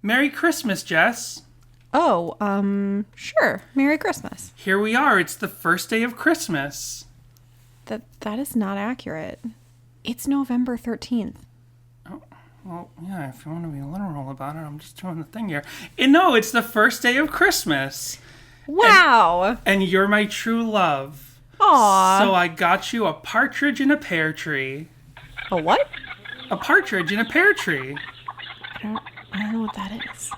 Merry Christmas, Jess. Oh, sure. Merry Christmas. Here we are. It's the first day of Christmas. That is not accurate. It's November 13th. Oh, well, yeah, if you want to be literal about it, I'm just doing the thing here. No, it's the first day of Christmas. Wow. And you're my true love. Aw. So I got you a partridge in a pear tree. A what? A partridge in a pear tree. I don't know what that is.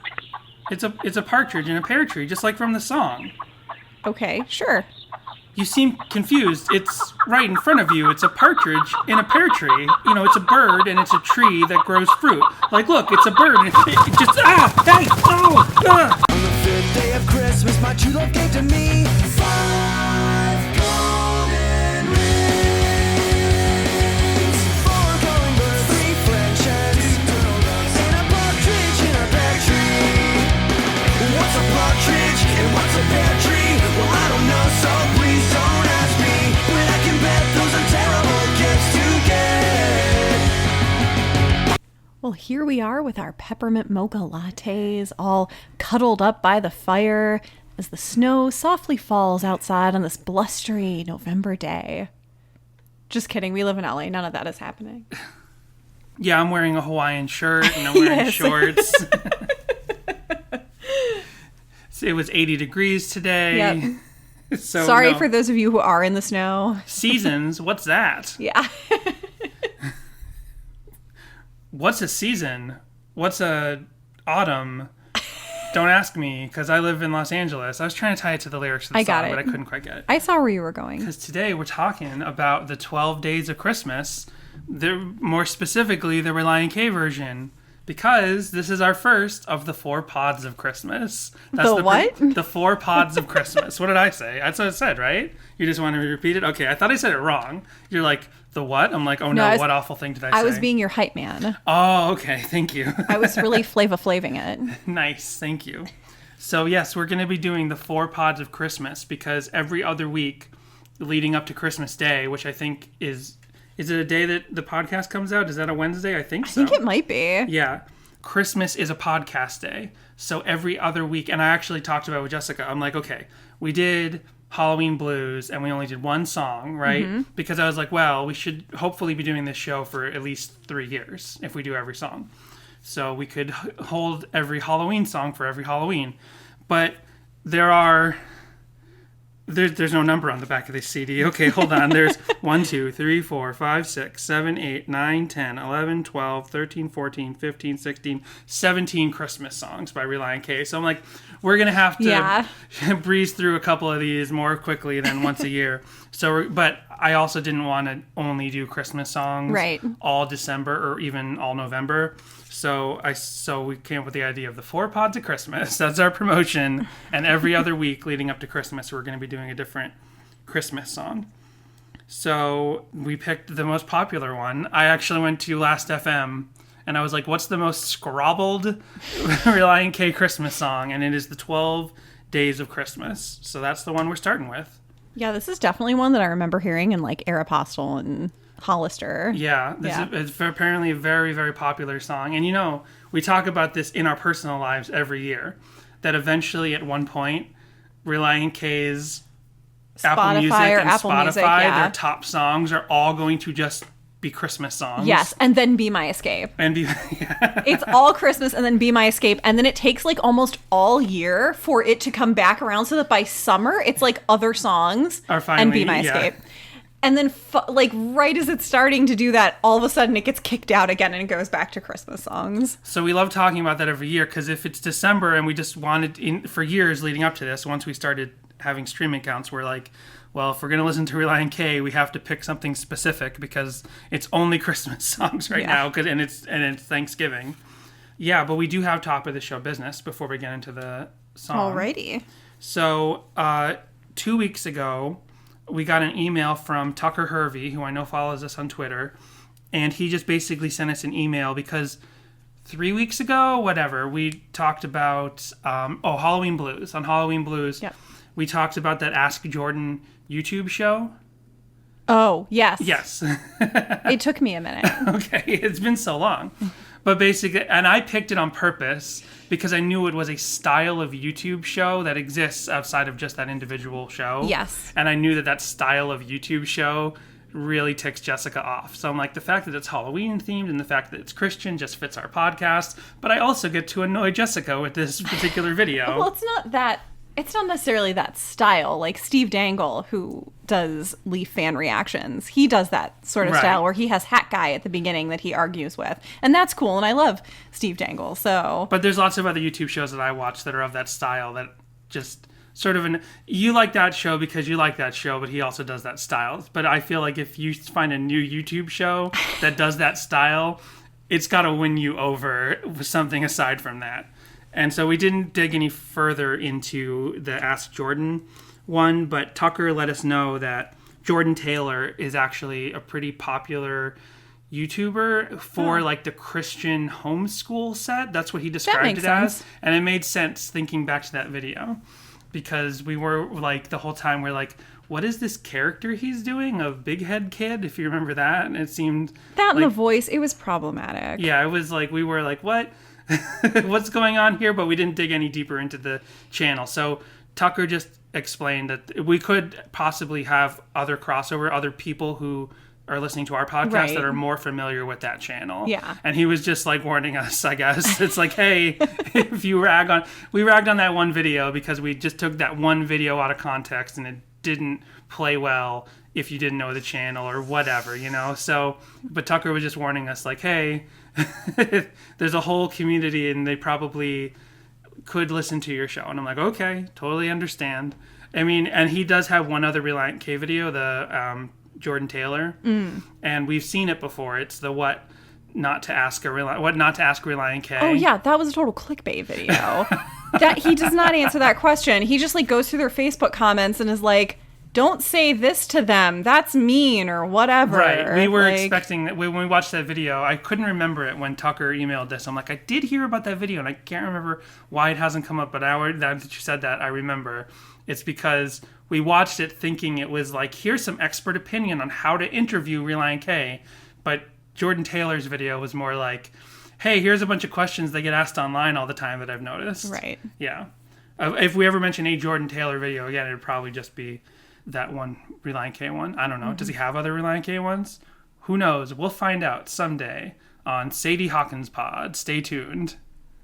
It's a partridge in a pear tree, just like from the song. Okay, sure. You seem confused. It's right in front of you. It's a partridge in a pear tree. You know, it's a bird and it's a tree that grows fruit. Like, look, it's a bird and it just, hey, oh, ah. On the fifth day of Christmas, my true love gave to me 5 golden rings, 4 calling birds, 3 French hens, and a partridge in a pear tree. What's a partridge and what's a pear tree? Well, I don't know, so please don't ask me. But I can bet those are terrible gifts to get. Well, here we are with our peppermint mocha lattes, all cuddled up by the fire as the snow softly falls outside on this blustery November day. Just kidding. We live in LA. None of that is happening. Yeah, I'm wearing a Hawaiian shirt and I'm wearing Yes. shorts. It was 80 degrees today. Yep. So Sorry no. for those of you who are in the snow. Seasons, what's that? Yeah. What's a season? What's a autumn? Don't ask me, because I live in Los Angeles. I was trying to tie it to the lyrics of the I got song, it. but I couldn't quite get it. I saw where you were going. Because today we're talking about the 12 days of Christmas. More specifically, the Relient K version. Because this is our first of the 4 pods of Christmas. The what? The 4 pods of Christmas. What did I say? That's what I said, right? You just wanted me to repeat it? Okay, I thought I said it wrong. You're like, the what? I'm like, oh no, what awful thing did I say? I was being your hype man. Oh, okay, thank you. I was really flaving it. Nice, thank you. So yes, we're going to be doing the 4 pods of Christmas because every other week leading up to Christmas Day, which I think is it a day that the podcast comes out? Is that a Wednesday? I think so. I think it might be. Yeah. Christmas is a podcast day. So every other week, and I actually talked about it with Jessica, I'm like, okay, we did Halloween Blues and we only did 1 song, right? Mm-hmm. Because I was like, well, we should hopefully be doing this show for at least 3 years if we do every song. So we could hold every Halloween song for every Halloween. But there's no number on the back of this CD. Okay, hold on. There's 1, 2, 3, 4, 5, 6, 7, 8, 9, 10, 11, 12, 13, 14, 15, 16, 17 Christmas songs by Relient K. So I'm like, we're going to have to breeze through a couple of these more quickly than once a year. But I also didn't want to only do Christmas songs all December or even all November. So we came up with the idea of the 4 pods of Christmas. That's our promotion. And every other week leading up to Christmas, we're going to be doing a different Christmas song. So we picked the most popular one. I actually went to Last FM and I was like, what's the most scrabbled Relient K Christmas song? And it is the 12 Days of Christmas. So that's the one we're starting with. Yeah, this is definitely one that I remember hearing in like Aeropostale and Hollister. Yeah, it's apparently a very, very popular song. And you know, we talk about this in our personal lives every year, that eventually at one point, Relient K's Apple Music and Spotify, their top songs are all going to just be Christmas songs. Yes, and then Be My Escape. It's all Christmas and then Be My Escape. And then it takes like almost all year for it to come back around so that by summer, it's like other songs and Be My Escape. And then, like, right as it's starting to do that, all of a sudden it gets kicked out again and it goes back to Christmas songs. So we love talking about that every year because if it's December and we just wanted, for years leading up to this, once we started having streaming accounts, we're like, well, if we're going to listen to Relient K, we have to pick something specific because it's only Christmas songs right now and it's Thanksgiving. Yeah, but we do have top of the show business before we get into the song. Alrighty. So 2 weeks ago, we got an email from Tucker Hervey, who I know follows us on Twitter, and he just basically sent us an email because 3 weeks ago, we talked about Halloween Blues. On Halloween Blues, we talked about that Ask Jordan YouTube show. Oh, yes. Yes. It took me a minute. Okay, it's been so long. But basically, and I picked it on purpose because I knew it was a style of YouTube show that exists outside of just that individual show. Yes. And I knew that style of YouTube show really ticks Jessica off. So I'm like, the fact that it's Halloween themed and the fact that it's Christian just fits our podcast. But I also get to annoy Jessica with this particular video. Well, it's not necessarily that style. Like Steve Dangle, who does Leaf fan reactions, he does that sort of style where he has Hat Guy at the beginning that he argues with. And that's cool. And I love Steve Dangle. So, but there's lots of other YouTube shows that I watch that are of that style that just sort of you like that show because you like that show, but he also does that style. But I feel like if you find a new YouTube show that does that style, it's got to win you over with something aside from that. And so we didn't dig any further into the Ask Jordan one, but Tucker let us know that Jordan Taylor is actually a pretty popular YouTuber for like the Christian homeschool set. That's what he described it as. And it made sense thinking back to that video. Because we were like, the whole time we're like, what is this character he's doing? A big head kid, if you remember that. And it seemed that and the voice, it was problematic. Yeah, it was like, we were like, what? What's going on here? But we didn't dig any deeper into the channel. So Tucker just explained that we could possibly have other crossover, other people who are listening to our podcast that are more familiar with that channel. Yeah. And he was just like warning us, I guess. It's like, hey, if you we ragged on that one video because we just took that one video out of context and it didn't play well if you didn't know the channel or whatever, you know? So, but Tucker was just warning us like, hey, there's a whole community and they probably could listen to your show. And I'm like, okay, totally understand. I mean, and he does have one other Relient K video, the Jordan Taylor, and we've seen it before. It's the what not to ask Relient K. Oh yeah, that was a total clickbait video. That he does not answer that question. He just like goes through their Facebook comments and is like, "Don't say this to them. That's mean," or whatever. Right. We were expecting that when we watched that video. I couldn't remember it when Tucker emailed this. I'm like, I did hear about that video, and I can't remember why it hasn't come up. But now that you said that, I remember. It's because we watched it thinking it was like, here's some expert opinion on how to interview Relient K. But Jordan Taylor's video was more like, hey, here's a bunch of questions that get asked online all the time that I've noticed. Right. Yeah. If we ever mention a Jordan Taylor video again, it would probably just be that one Relient K one. I don't know. Mm-hmm. Does he have other Relient K ones? Who knows? We'll find out someday on Sadie Hawkins Pod. Stay tuned.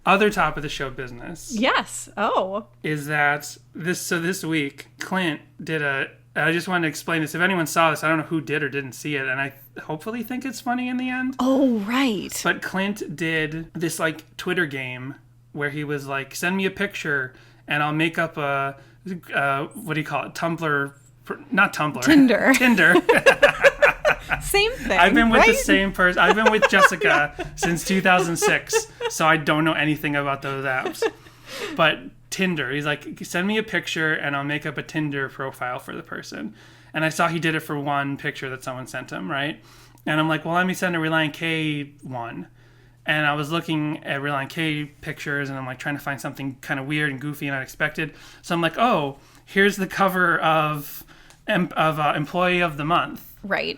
Other top of the show business. Yes. Oh. Is that this week, Clint did I just wanted to explain this. If anyone saw this, I don't know who did or didn't see it, and I hopefully think it's funny in the end. Oh, right. But Clint did this like Twitter game where he was like, send me a picture and I'll make up a, what do you call it? Tumblr, not Tumblr. Tinder. Tinder. Same thing. I've been with the same person. I've been with Jessica since 2006, so I don't know anything about those apps. But Tinder, he's like, send me a picture and I'll make up a Tinder profile for the person. And I saw he did it for one picture that someone sent him, right? And I'm like, well, let me send a Relient K one. And I was looking at Relient K pictures and I'm like trying to find something kind of weird and goofy and unexpected. So I'm like, oh, here's the cover of Employee of the Month. Right.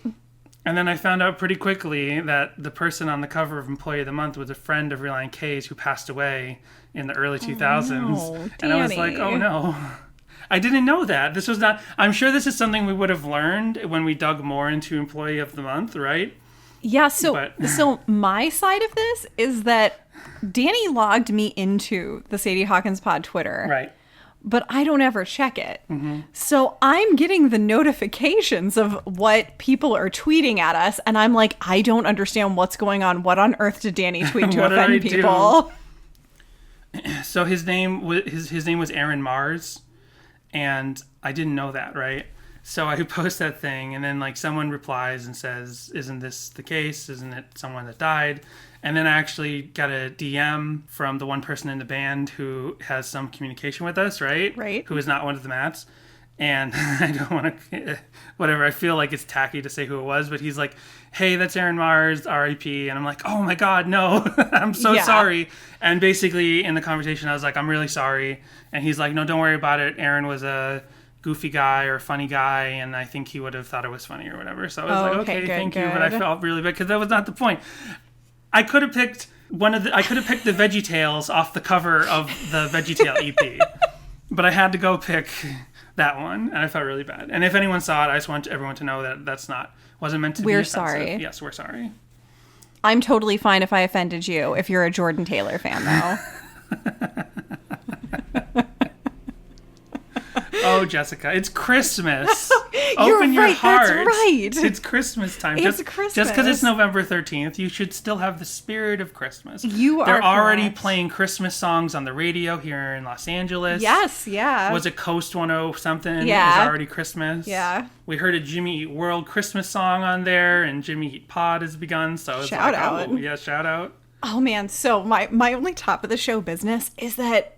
And then I found out pretty quickly that the person on the cover of Employee of the Month was a friend of Relient K's who passed away in the early 2000s. No, and I was like, oh no. I didn't know that. This was not... I'm sure this is something we would have learned when we dug more into Employee of the Month, right? Yeah, so my side of this is that Danny logged me into the Sadie Hawkins Pod Twitter. Right. But I don't ever check it. Mm-hmm. So I'm getting the notifications of what people are tweeting at us, and I'm like, I don't understand what's going on. What on earth did Danny tweet to offend people? So his name was Aaron Mars, and I didn't know that, right? So I post that thing, and then like someone replies and says, "Isn't this the case? Isn't it someone that died?" And then I actually got a DM from the one person in the band who has some communication with us, right? Right. Who is not one of the Matts. And I don't want to, whatever, I feel like it's tacky to say who it was, but he's like, hey, that's Aaron Mars, R.I.P. And I'm like, oh my God, no, I'm so sorry. And basically in the conversation, I was like, I'm really sorry. And he's like, no, don't worry about it. Aaron was a goofy guy or funny guy, and I think he would have thought it was funny or whatever. So I was like, okay, thank you. But I felt really bad because that was not the point. I could have picked I could have picked the VeggieTales off the cover of the VeggieTale EP, but I had to go pick that one, and I felt really bad. And if anyone saw it, I just want everyone to know that wasn't meant to be offensive. Sorry. Yes, we're sorry. I'm totally fine if I offended you, if you're a Jordan Taylor fan, though. Oh, Jessica, it's Christmas. You're Open right, your heart. that's right. It's Christmas time. It's Christmas. Just because it's November 13th, you should still have the spirit of Christmas. They're already correct. playing Christmas songs on the radio here in Los Angeles. Yes, yeah. Was it Coast 10 something? Yeah. It was already Christmas. Yeah. We heard a Jimmy Eat World Christmas song on there, and Jimmy Eat Pod has begun. So it's shout out. Oh, yeah, shout out. Oh, man. So my only top of the show business is that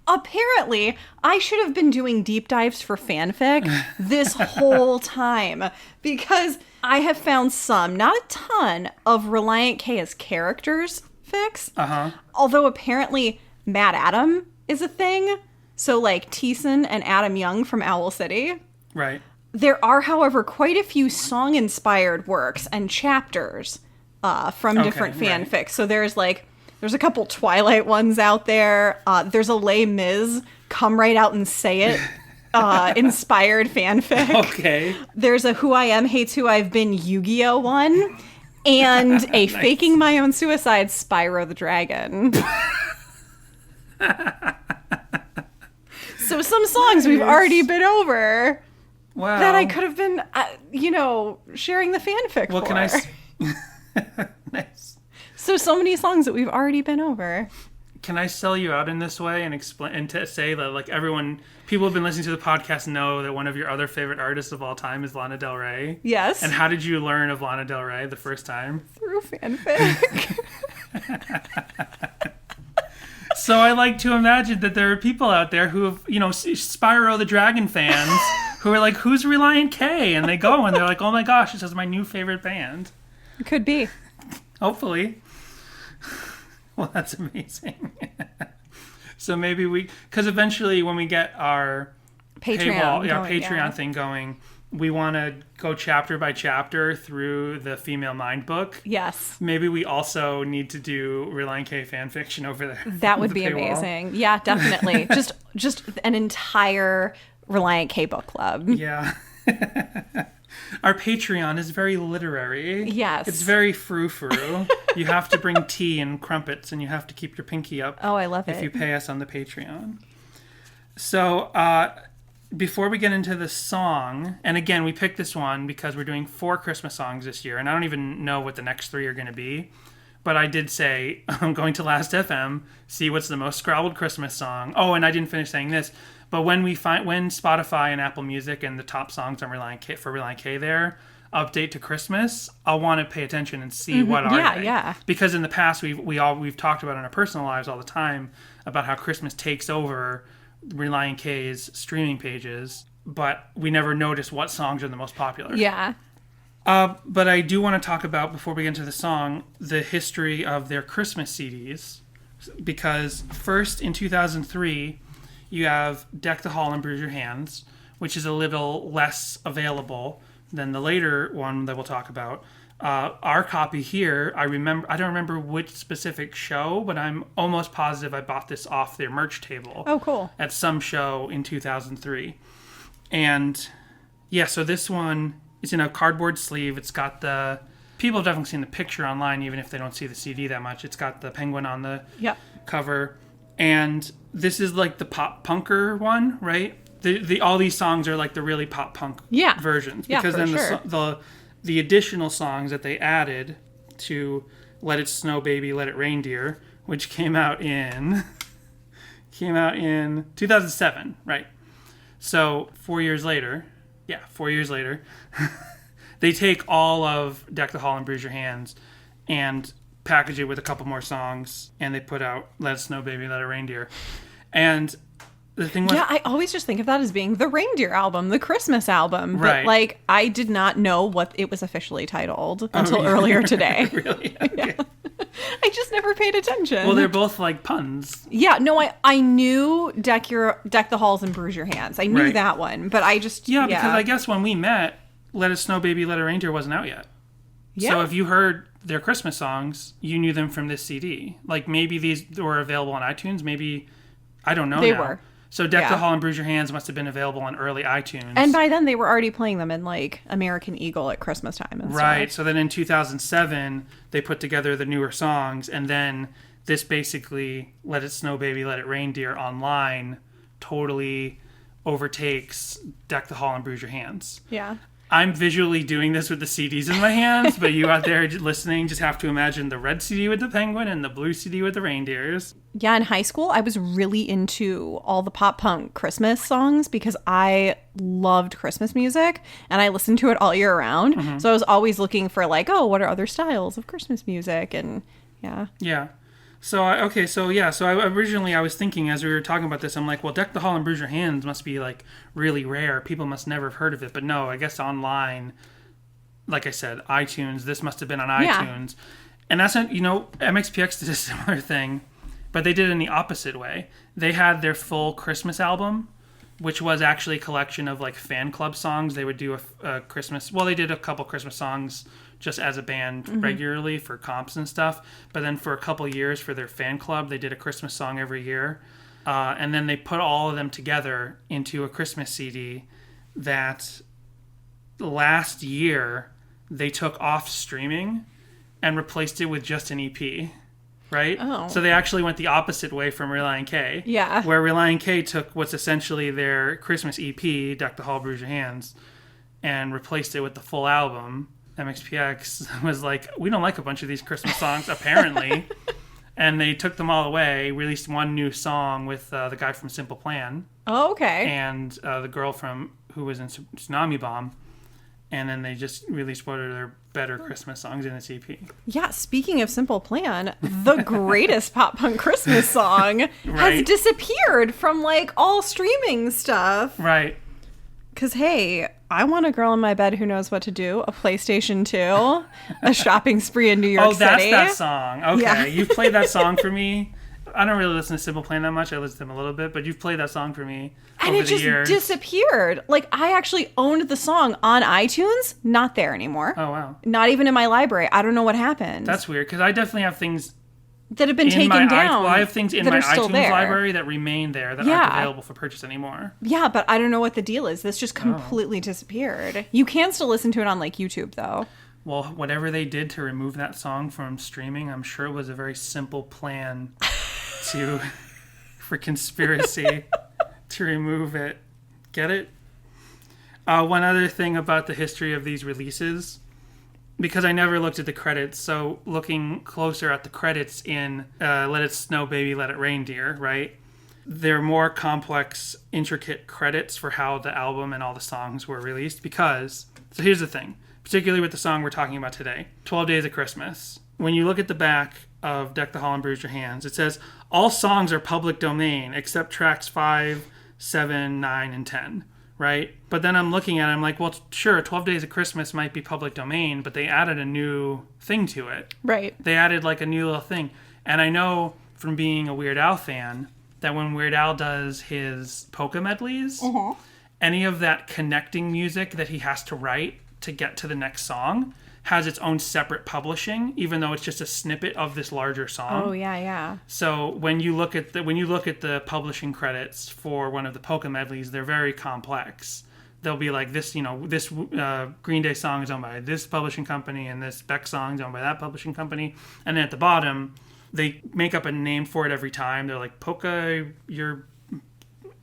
apparently I should have been doing deep dives for fanfic this whole time, because I have found some, not a ton, of Relient K as characters fics. Although apparently Mad Adam is a thing. So like Teeson and Adam Young from Owl City. Right. There are, however, quite a few song-inspired works and chapters from different fanfics. Right. So there's a couple Twilight ones out there. There's a Les Mis, Come Right Out and Say It, inspired fanfic. Okay. There's a Who I Am Hates Who I've Been Yu-Gi-Oh one. And a nice. Faking My Own Suicide, Spyro the Dragon. So some songs we've already been over. Wow. That I could have been, sharing the fanfic for. Well, can I... Nice. So many songs that we've already been over. Can I sell you out in this way and explain and to say that people who've been listening to the podcast know that one of your other favorite artists of all time is Lana Del Rey? Yes. And how did you learn of Lana Del Rey the first time? Through fanfic. So I like to imagine that there are people out there who have, Spyro the Dragon fans who are like, who's Relient K? And they go and they're like, oh my gosh, this is my new favorite band. Could be. Hopefully. Well, that's amazing. So maybe because eventually when we get our Patreon thing going, we want to go chapter by chapter through the Female Mind book. Yes. Maybe we also need to do Relient K fan fiction over there. That would be amazing. Yeah, definitely. just an entire Relient K book club. Yeah. Our Patreon is very literary. Yes. It's very frou-frou. You have to bring tea and crumpets, and you have to keep your pinky up. Oh, I love it. If you pay us on the Patreon. So, before we get into the song, and again, we picked this one because we're doing 4 Christmas songs this year, and I don't even know what the next 3 are going to be. But I did say, I'm going to Last FM, see what's the most scrabbled Christmas song. Oh, and I didn't finish saying this. But when Spotify and Apple Music and the top songs on Relient K there update to Christmas, I'll want to pay attention and see what are they. Yeah. Because in the past we've talked about in our personal lives all the time about how Christmas takes over Relient K's streaming pages, but we never notice what songs are the most popular. Yeah. But I do want to talk about, before we get into the song, the history of their Christmas CDs. Because first, in 2003, you have Deck the Hall and Bruise Your Hands, which is a little less available than the later one that we'll talk about. Our copy here, I don't remember which specific show, but I'm almost positive I bought this off their merch table. Oh, cool. At some show in 2003. And yeah, so this one is in a cardboard sleeve. It's got people have definitely seen the picture online, even if they don't see the CD that much. It's got the penguin on the cover. And this is like the pop punker one, right? All these songs are like the really pop punk versions. Because then the additional songs that they added to Let It Snow Baby, Let It Reindeer, which came out in 2007, right? So 4 years later, they take all of Deck the Hall and Bruise Your Hands and package it with a couple more songs, and they put out Let It Snow Baby, Let It Reindeer. And the thing was... Yeah, I always just think of that as being the reindeer album, the Christmas album. Right. But, I did not know what it was officially titled until earlier today. Really? Okay. Yeah. I just never paid attention. Well, they're both like puns. Yeah, no, I knew Deck the Halls and Bruise Your Hands. I knew that one, but I just... Yeah, because I guess when we met, Let It Snow Baby, Let It Reindeer wasn't out yet. Yeah. So if you heard their Christmas songs, you knew them from this CD. Like, maybe these were available on iTunes. Maybe, I don't know They now. were. So Deck the Hall and Bruise Your Hands must have been available on early iTunes. And by then, they were already playing them in, like, American Eagle at Christmas time and right. stuff. So then in 2007, they put together the newer songs. And then this basically, Let It Snow Baby, Let It Reindeer online totally overtakes Deck the Hall and Bruise Your Hands. Yeah. I'm visually doing this with the CDs in my hands, but you out there listening just have to imagine the red CD with the penguin and the blue CD with the reindeers. Yeah, in high school, I was really into all the pop punk Christmas songs because I loved Christmas music and I listened to it all year round. Mm-hmm. So I was always looking for like, oh, what are other styles of Christmas music? And yeah. Yeah. So, originally I was thinking as we were talking about this, I'm like, well, Deck the Hall and Bruise Your Hands must be like really rare. People must never have heard of it. But no, I guess online, like I said, iTunes, this must have been on iTunes. And that's not, MXPX did a similar thing, but they did it in the opposite way. They had their full Christmas album, which was actually a collection of like fan club songs. They would do a Christmas, well, they did a couple Christmas songs just as a band regularly for comps and stuff. But then for a couple years for their fan club, they did a Christmas song every year. And then they put all of them together into a Christmas CD that last year they took off streaming and replaced it with just an EP. Right? Oh. So they actually went the opposite way from Relient K. Yeah. Where Relient K took what's essentially their Christmas EP, Deck the Hall, Bruise Your Hands, and replaced it with the full album. MXPX was like, we don't like a bunch of these Christmas songs, apparently. And they took them all away, released one new song with the guy from Simple Plan. Oh, okay. And the girl who was in Tsunami Bomb. And then they just released one of their better Christmas songs in this EP. Yeah, speaking of Simple Plan, the greatest pop punk Christmas song has disappeared from like all streaming stuff. Right. Because, hey, I want a girl in my bed who knows what to do, a PlayStation 2, a shopping spree in New York City. Oh, that's that song. Okay, Yeah. You've played that song for me. I don't really listen to Simple Plan that much. I listen to them a little bit, but you've played that song for me and over it just the years. disappeared. Like, I actually owned the song on iTunes. Not there anymore. Oh, wow. Not even in my library. I don't know what happened. That's weird, because I definitely have things that have been taken down. I have things in my iTunes library that remain there that aren't available for purchase anymore. Yeah, but I don't know what the deal is. This just completely disappeared. You can still listen to it on, like, YouTube, though. Well, whatever they did to remove that song from streaming, I'm sure it was a very simple plan for conspiracy to remove it. Get it? One other thing about the history of these releases, because I never looked at the credits, so looking closer at the credits in Let It Snow Baby, Let It Reindeer, right? They're more complex, intricate credits for how the album and all the songs were released because, so here's the thing, particularly with the song we're talking about today, 12 Days of Christmas. When you look at the back of Deck the Hall and Bruise Your Hands, it says, all songs are public domain except tracks 5, 7, 9, and 10. Right? But then I'm looking at it, I'm like, well, sure, 12 Days of Christmas might be public domain, but they added a new thing to it. Right. They added like a new little thing. And I know from being a Weird Al fan that when Weird Al does his polka medleys, any of that connecting music that he has to write to get to the next song has its own separate publishing, even though it's just a snippet of this larger song. Oh, yeah, yeah. So when you look at the publishing credits for one of the polka medleys, they're very complex. They'll be like this, this Green Day song is owned by this publishing company, and this Beck song is owned by that publishing company. And then at the bottom, they make up a name for it every time. They're like, polka, your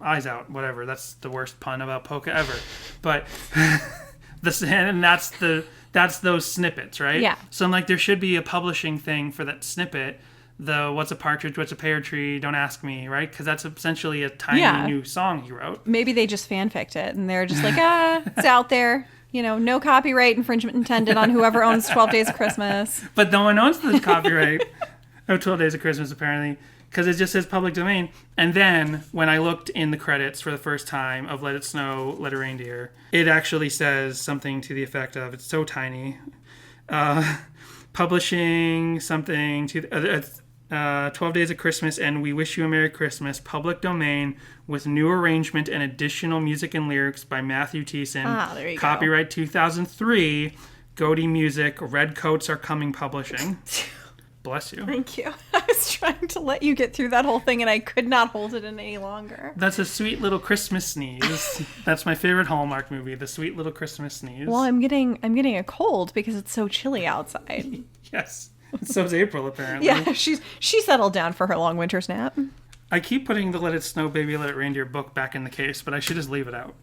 eyes out, whatever. That's the worst pun about polka ever. But that's those snippets, right? Yeah. So I'm like, there should be a publishing thing for that snippet. The what's a partridge, what's a pear tree, don't ask me, right? Because that's essentially a tiny new song he wrote. Maybe they just fanficked it and they're just like, it's out there. No copyright infringement intended on whoever owns 12 Days of Christmas. But no one owns the copyright of 12 Days of Christmas, apparently, because it just says public domain. And then when I looked in the credits for the first time of Let It Snow, Let It Reindeer, it actually says something to the effect of, it's so tiny, publishing something to 12 Days of Christmas and We Wish You a Merry Christmas, public domain with new arrangement and additional music and lyrics by Matthew Thiessen. There you Copyright 2003. Goaty Music, Red Coats Are Coming Publishing. Bless you. Thank you. I was trying to let you get through that whole thing, and I could not hold it in any longer. That's a sweet little Christmas sneeze. That's my favorite Hallmark movie, The Sweet Little Christmas Sneeze. Well, I'm getting a cold because it's so chilly outside. Yes. So is April, apparently. Yeah, she settled down for her long winter nap. I keep putting the Let It Snow, Baby, Let It Reindeer book back in the case, but I should just leave it out.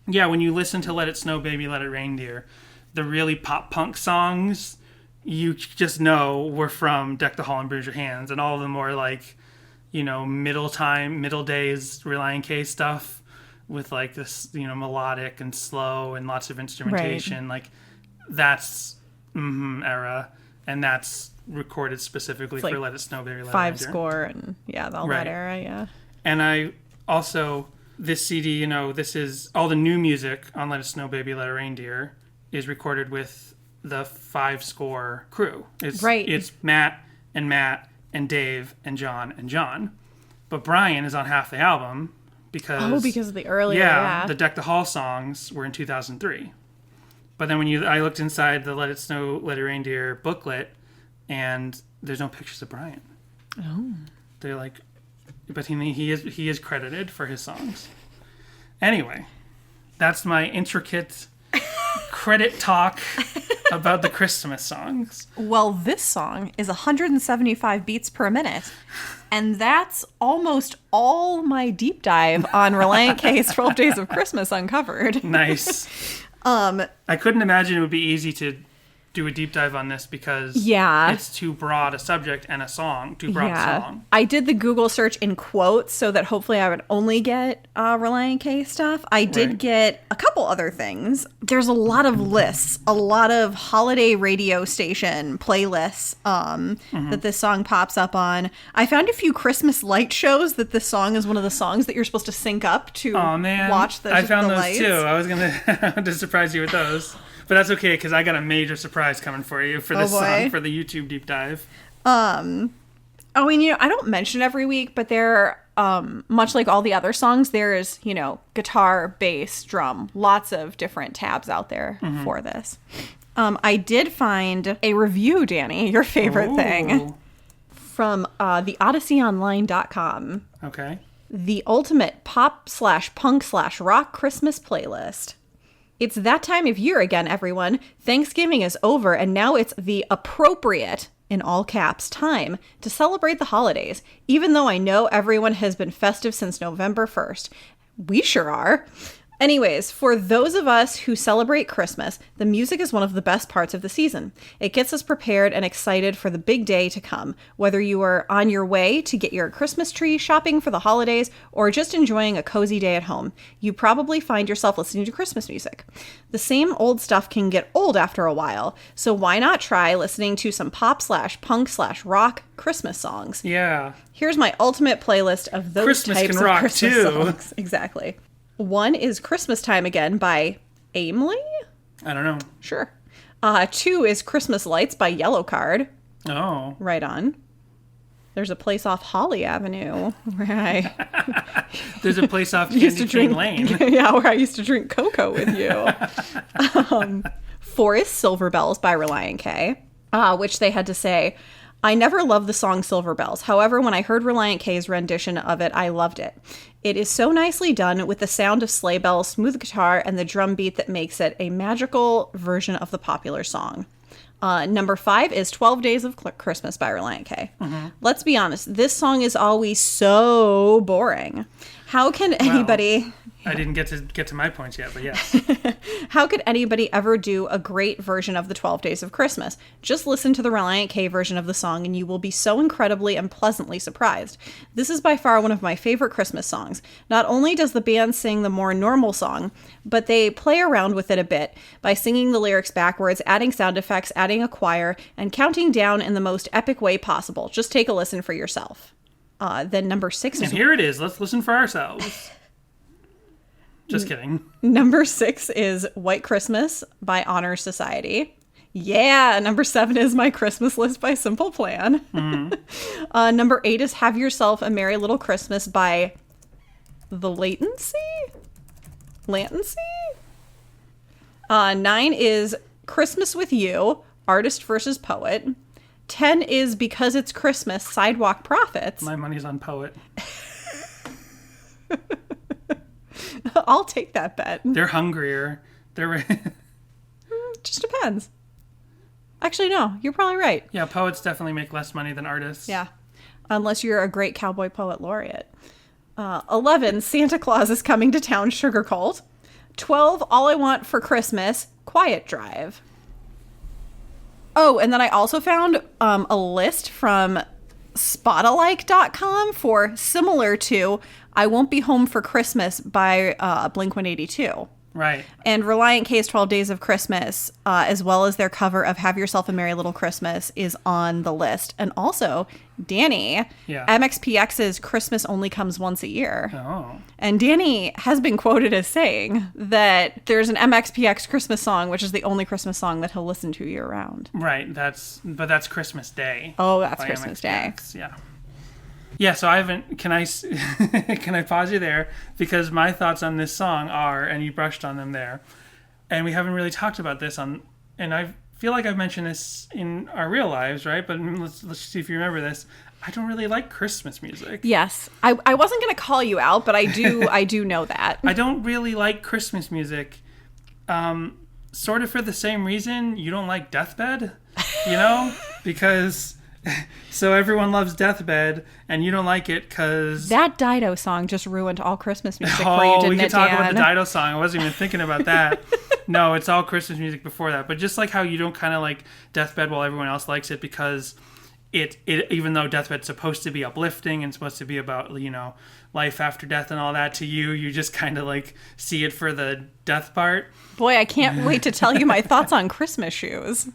Yeah, when you listen to Let It Snow, Baby, Let It Reindeer, the really pop-punk songs, you just know were from Deck the Hall and Bruise Your Hands, and all of them were like, middle days Relient K stuff with like this, melodic and slow and lots of instrumentation. Right. Like, that's era, and that's recorded specifically for Let It Snow, Baby, Let It Reindeer. 5-score and all that era, yeah. And I also, this CD, this is all the new music on Let It Snow, Baby, Let It Reindeer is recorded with the 5-score crew. It's Matt and Dave and John. But Brian is on half the album because of the earlier, the Deck the Hall songs were in 2003. But then I looked inside the Let It Snow, Let It Reindeer booklet, and there's no pictures of Brian. Oh. They're like, but he is credited for his songs. Anyway, that's my intricate credit talk about the Christmas songs. Well, this song is 175 beats per minute, and that's almost all my deep dive on Relient K's 12 Days of Christmas uncovered. Nice. I couldn't imagine it would be easy to do a deep dive on this because it's too broad a subject and a song, too broad a song. I did the Google search in quotes so that hopefully I would only get Relient K stuff. I did get a couple other things. There's a lot of lists, a lot of holiday radio station playlists that this song pops up on. I found a few Christmas light shows that this song is one of the songs that you're supposed to sync up to watch the lights. I found those too. I was going to surprise you with those. But that's okay, because I got a major surprise coming for you for this song, for the YouTube deep dive. I don't mention it every week, but there, much like all the other songs, there is, guitar, bass, drum, lots of different tabs out there for this. I did find a review, Danny, your favorite thing, from theodysseyonline.com. Okay. The ultimate pop/punk/rock Christmas playlist. It's that time of year again, everyone. Thanksgiving is over, and now it's the appropriate, in all caps, time to celebrate the holidays, even though I know everyone has been festive since November 1st. We sure are. Anyways, for those of us who celebrate Christmas, the music is one of the best parts of the season. It gets us prepared and excited for the big day to come, whether you are on your way to get your Christmas tree, shopping for the holidays, or just enjoying a cozy day at home. You probably find yourself listening to Christmas music. The same old stuff can get old after a while, so why not try listening to some pop/punk/rock Christmas songs? Yeah. Here's my ultimate playlist of those Christmas types can of rock Christmas too. songs. Exactly. One is Christmas Time Again by Aimee? I don't know. Sure. 2 is Christmas Lights by Yellow Card. Oh. Right on. There's a place off Holly Avenue where There's a place off Candy Cane Lane. Yeah, where I used to drink cocoa with you. 4 is Silver Bells by Relient K, which they had to say, I never loved the song Silver Bells. However, when I heard Relient K's rendition of it, I loved it. It is so nicely done with the sound of sleigh bells, smooth guitar, and the drum beat that makes it a magical version of the popular song. Number 5 is 12 Days of Christmas by Relient K. Let's be honest, this song is always so boring. How can anybody... Well, I didn't get to my points yet, but yes. How could anybody ever do a great version of the 12 Days of Christmas? Just listen to the Relient K version of the song and you will be so incredibly and pleasantly surprised. This is by far one of my favorite Christmas songs. Not only does the band sing the more normal song, but they play around with it a bit by singing the lyrics backwards, adding sound effects, adding a choir, and counting down in the most epic way possible. Just take a listen for yourself. Then number 6 is... And here it is. Let's listen for ourselves. Just kidding. Number 6 is White Christmas by Honor Society. Yeah, number 7 is My Christmas List by Simple Plan. Number 8 is Have Yourself a Merry Little Christmas by The Latency? 9 is Christmas with You, artist versus poet. 10 is Because It's Christmas, Sidewalk Prophets. My money's on poet. I'll take that bet. They're hungrier. They're Just depends. Actually, no, you're probably right. Yeah, poets definitely make less money than artists. Yeah, unless you're a great cowboy poet laureate. 11, Santa Claus is Coming to Town, Sugar Cult. 12, All I Want for Christmas, Quiet Drive. Oh, and then I also found a list from spotalike.com for similar to I Won't Be Home for Christmas by Blink-182. Right. And Relient K's 12 Days of Christmas, as well as their cover of Have Yourself a Merry Little Christmas, is on the list. And also, Danny, MXPX's Christmas Only Comes Once a Year. Oh. And Danny has been quoted as saying that there's an MXPX Christmas song, which is the only Christmas song that he'll listen to year round. Right. That's Christmas Day. Oh, that's Christmas Day. Yeah. Yeah, so I haven't. Can I pause you there, because my thoughts on this song are, and you brushed on them there, and we haven't really talked about this on, and I feel like I've mentioned this in our real lives, right? But let's see if you remember this. I don't really like Christmas music. Yes, I wasn't going to call you out, but I do know that. I don't really like Christmas music, sort of for the same reason you don't like Deathbed, because. So everyone loves Deathbed, and you don't like it because... That Dido song just ruined all Christmas music for you, didn't it, we can talk Dan? about the Dido song. I wasn't even thinking about that. No, it's all Christmas music before that. But just like how you don't kind of like Deathbed while everyone else likes it, because it even though Deathbed's supposed to be uplifting and supposed to be about, life after death and all that, to you just kind of like see it for the death part. Boy, I can't wait to tell you my thoughts on Christmas shoes.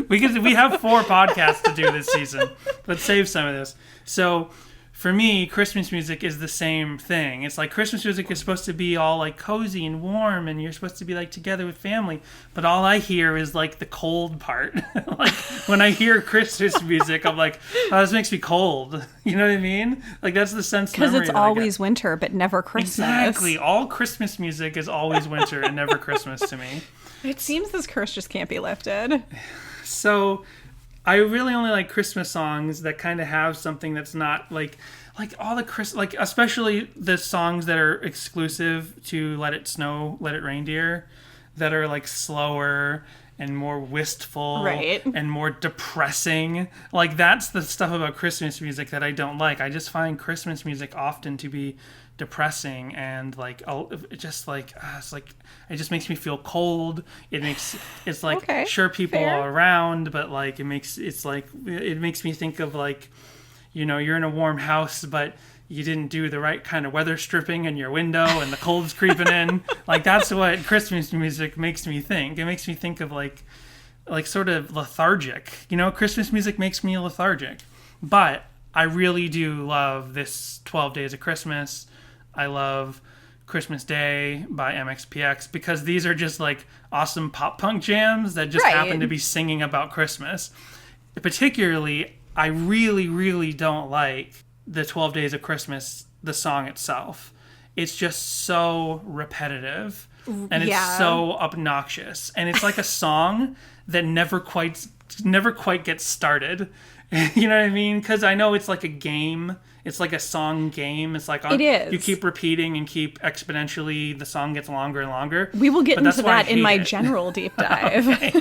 We have 4 podcasts to do this season. Let's save some of this. So for me, Christmas music is the same thing. It's like Christmas music is supposed to be all like cozy and warm, and you're supposed to be like together with family. But all I hear is like the cold part. Like when I hear Christmas music, I'm like, oh, this makes me cold. You know what I mean? Like that's the sense because it's always winter, but never Christmas. Exactly. All Christmas music is always winter and never Christmas to me. It seems this curse just can't be lifted. So I really only like Christmas songs that kind of have something that's not like all the especially the songs that are exclusive to Let It Snow, Let It Reindeer, that are like slower and more wistful, right, and more depressing. Like that's the stuff about Christmas music that I don't like. I just find Christmas music often to be depressing and it just makes me feel cold. It's like okay, sure people fair. Are around, but like it makes me think of like, you're in a warm house, but you didn't do the right kind of weather stripping in your window and the cold's creeping in. Like that's what Christmas music makes me think. It makes me think of like sort of lethargic. Christmas music makes me lethargic. But I really do love this 12 Days of Christmas. I love Christmas Day by MXPX because these are just like awesome pop punk jams that just happen to be singing about Christmas. Particularly, I really, really don't like the 12 Days of Christmas, the song itself. It's just so repetitive and it's so obnoxious. And it's like a song that never quite gets started. You know what I mean? Because I know it's like a game. It's like a song game. It's like it is. You keep repeating and keep exponentially. The song gets longer and longer. We will get into that in my general deep dive. Okay.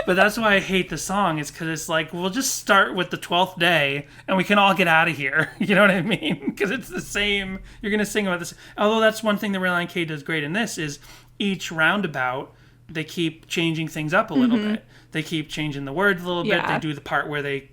But that's why I hate the song. It's because it's like, we'll just start with the 12th day and we can all get out of here. You know what I mean? Because it's the same. You're going to sing about this. Although that's one thing that Relient K does great in this is each roundabout, they keep changing things up a little bit. They keep changing the words a little bit. They do the part where they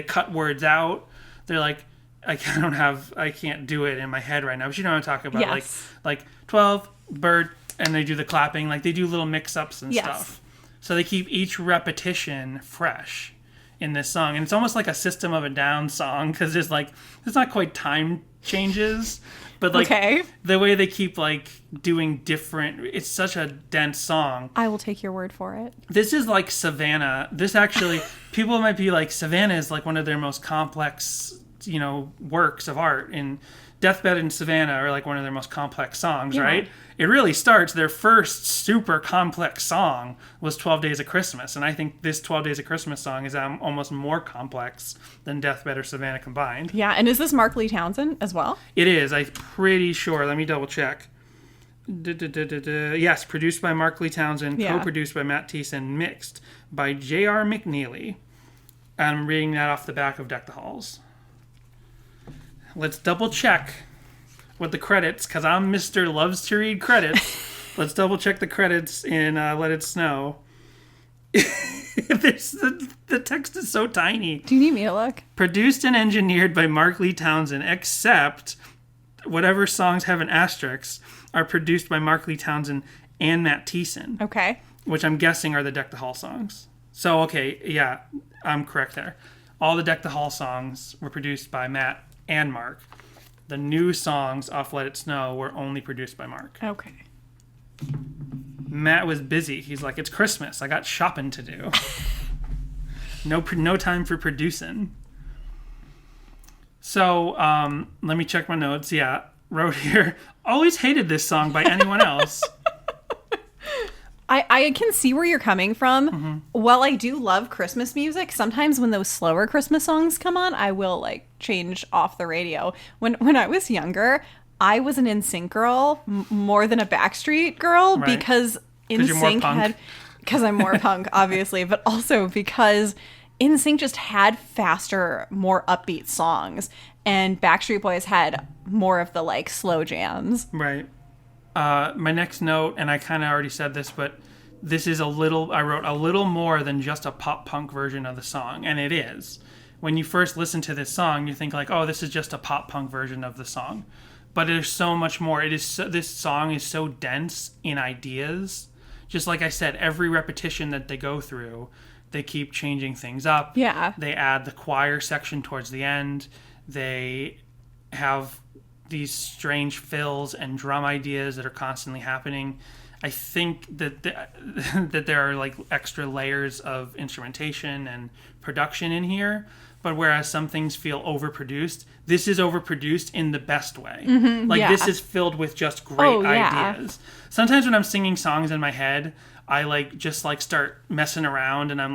cut words out. They're like, I can't do it in my head right now, but you know what I'm talking about. Yes. Like 12, bird, and they do the clapping. Like they do little mix-ups and stuff. So they keep each repetition fresh in this song. And it's almost like a System of a Down song because it's not quite time changes, but the way they keep like doing different, it's such a dense song. I will take your word for it. This is like Savannah. This actually, people might be like, Savannah is like one of their most complex, works of art. And Deathbed and Savannah are like one of their most complex songs, Yeah. right? It really starts, their first super complex song was 12 Days of Christmas. And I think this 12 Days of Christmas song is almost more complex than Deathbed or Savannah combined. Yeah, and is this Mark Lee Townsend as well? It is, I'm pretty sure. Let me double check. Yes, produced by Mark Lee Townsend, Yeah. co-produced by Matt Thiessen, mixed by J.R. McNeely. I'm reading that off the back of Deck the Halls. Let's double check what the credits, because I'm Mr. Loves to Read credits. Let's double check the credits in Let It Snow. The text is so tiny. Do you need me to look? Produced and engineered by Mark Lee Townsend, except whatever songs have an asterisk are produced by Mark Lee Townsend and Matt Thiessen, Okay. which I'm guessing are the Deck the Hall songs. So, okay, yeah, I'm correct there. All the Deck the Hall songs were produced by Matt and Mark. The new songs off Let It Snow were only produced by Mark. Okay. Matt was busy. He's like, it's Christmas. I got shopping to do. No time for producing. So, let me check my notes. Yeah, wrote here, always hated this song by anyone else. I can see where you're coming from. Mm-hmm. While I do love Christmas music, sometimes when those slower Christmas songs come on, I will like change off the radio. When I was younger, I was an NSYNC girl more than a Backstreet girl Right. because you're more NSYNC punk. because I'm more punk, obviously, but also because NSYNC just had faster, more upbeat songs, and Backstreet Boys had more of the like slow jams. Right. My next note, and I kind of already said this, but this is I wrote a little more than just a pop punk version of the song, and it is. When you first listen to this song, you think like, oh, this is just a pop punk version of the song. But there's so much more. This song is so dense in ideas. Just like I said, every repetition that they go through, they keep changing things up. Yeah. They add the choir section towards the end. They have these strange fills and drum ideas that are constantly happening. I think that that there are like extra layers of instrumentation and production in here. But whereas some things feel overproduced, this is overproduced in the best way. yeah. This is filled with just great yeah. ideas. Sometimes when I'm singing songs in my head, I just start messing around, and I'm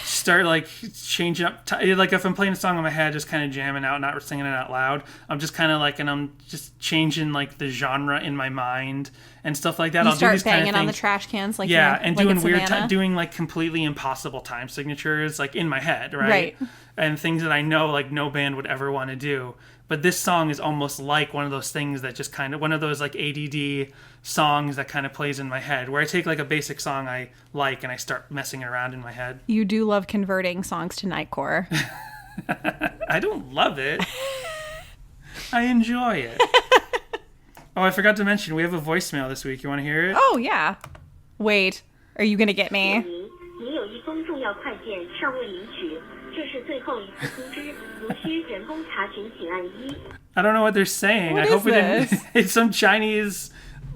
start changing up. Like if I'm playing a song in my head, just kind of jamming out, not singing it out loud. I'm just kind of and I'm just changing the genre in my mind and stuff like that. You I'll start do these banging kind of on the things. trash cans, like Yeah, you're- and like doing in weird, Savannah. doing completely impossible time signatures, in my head, right? Right. And things that I know no band would ever want to do. But this song is almost like one of those things that just kind of one of those ADD songs that kind of plays in my head, where I take a basic song I like and I start messing around in my head. You do love converting songs to nightcore. I don't love it. I enjoy it. Oh, I forgot to mention, we have a voicemail this week. You want to hear it? Oh yeah. Wait, are you gonna get me? 你有一封重要快件尚未领取，这是最后一次通知，如需人工查询，请按1。 I don't know what they're saying. What I hope is it didn't. this? It's some Chinese.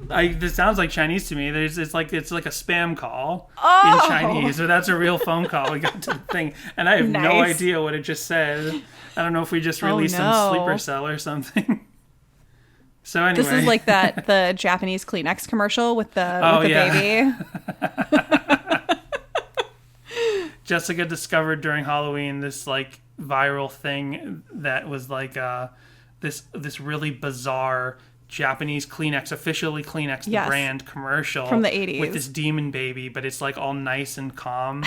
This sounds like Chinese to me. It's like a spam call in Chinese, or that's a real phone call. We got to the thing, and I have no Nice. idea what it just said. I don't know if we just released no. some sleeper cell or something. So anyway, This is like the Japanese Kleenex commercial with the yeah. baby. Jessica discovered during Halloween this viral thing that was this really bizarre Japanese Kleenex, officially Kleenex, the Yes. brand commercial From the 80s. with this demon baby, but it's all nice and calm.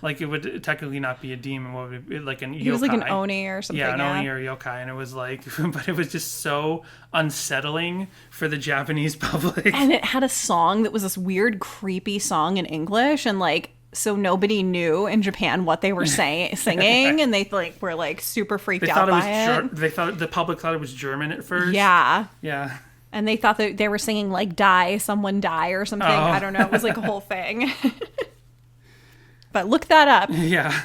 It would technically not be a demon. What would it be? An yokai. He was like an oni or something. Yeah, an oni or a yokai, and it was but it was just so unsettling for the Japanese public. And it had a song that was this weird, creepy song in English, and so nobody knew in Japan what they were singing, and they were super freaked They out thought it was by it. they thought the public thought it was German at first. Yeah. Yeah. And they thought that they were singing die, someone die or something. Oh. I don't know. It was a whole thing. But look that up. Yeah.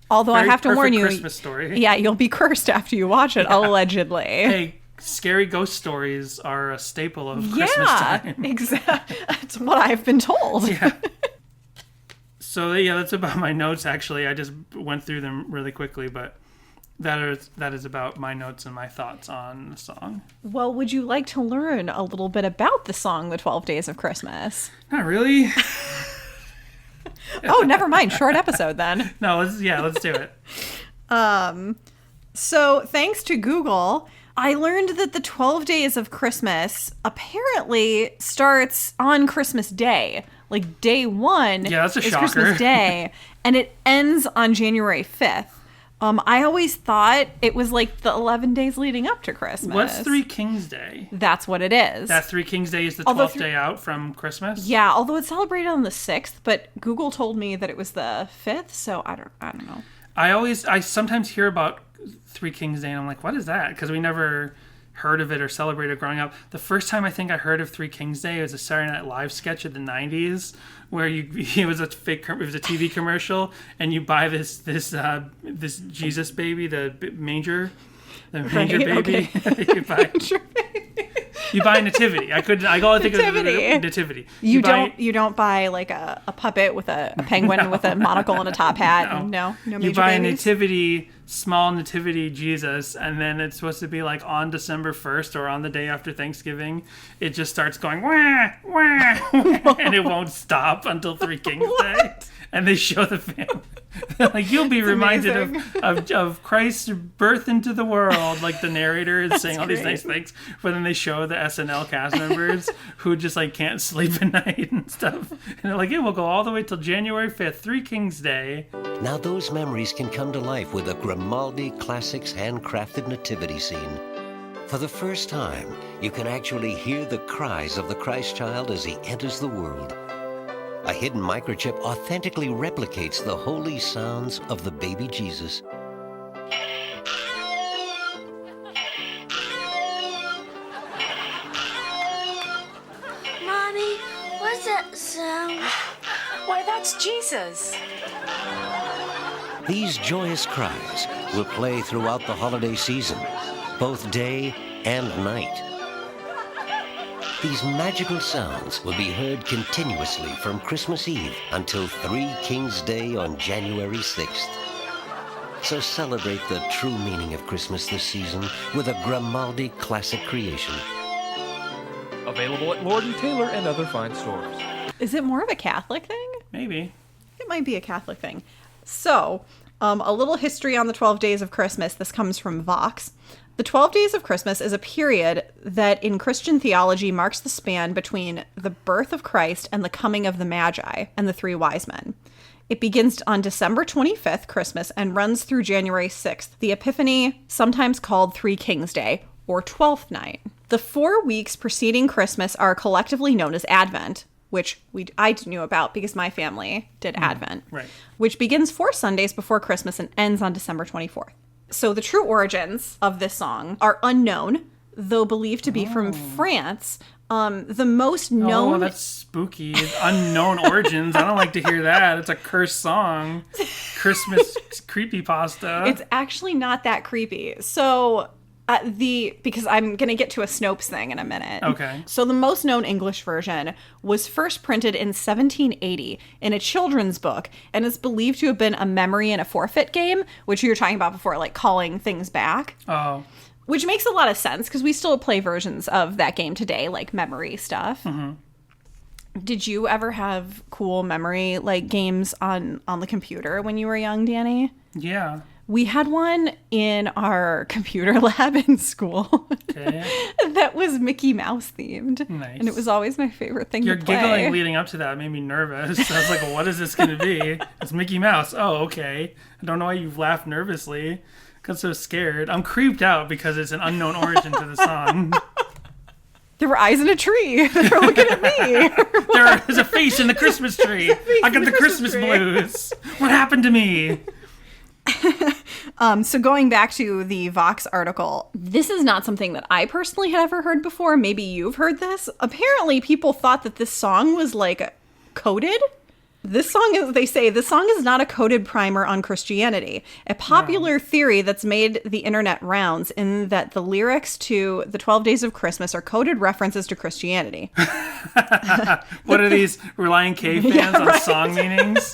Although Very I have to perfect warn you. Christmas story. Yeah, you'll be cursed after you watch it, allegedly. Hey, scary ghost stories are a staple of Christmas time. Exactly. That's what I've been told. Yeah. So yeah, that's about my notes. Actually, I just went through them really quickly, but that is about my notes and my thoughts on the song. Well, would you like to learn a little bit about the song, The 12 Days of Christmas? Not really. Oh, never mind. Short episode then. No, let's do it. So thanks to Google, I learned that the 12 Days of Christmas apparently starts on Christmas Day. Like day one that's a is shocker. Christmas Day, and it ends on January 5th. I always thought it was like the 11 days leading up to Christmas. What's Three Kings Day? That's what it is. That Three Kings Day is the 12th day out from Christmas? Yeah, although it's celebrated on the 6th, but Google told me that it was the 5th, so I don't know. I sometimes hear about Three Kings Day and I'm like, what is that? Because we never heard of it or celebrated growing up. The first time I think I heard of Three Kings Day was a Saturday Night Live sketch of the 90s where it was a TV commercial and you buy this Jesus baby, the manger baby. Okay. You buy a nativity. I all think of nativity. You don't buy like a puppet with a penguin with a monocle and a top hat. No major You buy babies? small nativity Jesus, and then it's supposed to be like on December 1st or on the day after Thanksgiving. It just starts going wah wah, and it won't stop until Three Kings Day. And they show the family. Like, you'll be reminded of Christ's birth into the world. Like, the narrator is saying all these nice things. But then they show the SNL cast members who just, like, can't sleep at night and stuff. And they're like, yeah, we'll go all the way till January 5th, Three Kings Day. Now those memories can come to life with a Grimaldi Classics handcrafted nativity scene. For the first time, you can actually hear the cries of the Christ child as he enters the world. A hidden microchip authentically replicates the holy sounds of the baby Jesus. Mommy, what's that sound? Why, that's Jesus. These joyous cries will play throughout the holiday season, both day and night. These magical sounds will be heard continuously from Christmas Eve until Three Kings Day on January 6th. So celebrate the true meaning of Christmas this season with a Grimaldi classic creation. Available at Lord & Taylor and other fine stores. Is it more of a Catholic thing? Maybe. It might be a Catholic thing. So, a little history on the 12 Days of Christmas. This comes from Vox. The 12 Days of Christmas is a period that in Christian theology marks the span between the birth of Christ and the coming of the Magi and the three wise men. It begins on December 25th, Christmas, and runs through January 6th, the Epiphany, sometimes called Three Kings Day, or Twelfth Night. The 4 weeks preceding Christmas are collectively known as Advent, which I knew about because my family did Advent, right. Which begins 4 Sundays before Christmas and ends on December 24th. So the true origins of this song are unknown, though believed to be from France. The most known... Oh, that's spooky. Unknown origins. I don't like to hear that. It's a cursed song. Christmas creepypasta. It's actually not that creepy. So... because I'm going to get to a Snopes thing in a minute. Okay. So the most known English version was first printed in 1780 in a children's book and is believed to have been a memory and a forfeit game, which you were talking about before, like calling things back. Oh. Which makes a lot of sense because we still play versions of that game today, like memory stuff. Mm-hmm. Did you ever have cool memory like games on the computer when you were young, Danny? Yeah. We had one in our computer lab in school that was Mickey Mouse themed. Nice. And it was always my favorite thing Your to play. giggling leading up to that made me nervous. I was like, well, what is this going to be? It's Mickey Mouse. Oh, okay. I don't know why you laughed nervously. I got so scared. I'm creeped out because it's an unknown origin to the song. There were eyes in a tree. They were looking at me. There's a face in the Christmas tree. I got the Christmas blues. What happened to me? So going back to the Vox article, this is not something that I personally had ever heard before. Maybe you've heard this. Apparently, people thought that this song was like coded. This song is not a coded primer on Christianity. A popular theory that's made the internet rounds in that the lyrics to the 12 Days of Christmas are coded references to Christianity. What are these Relient K fans on song meanings?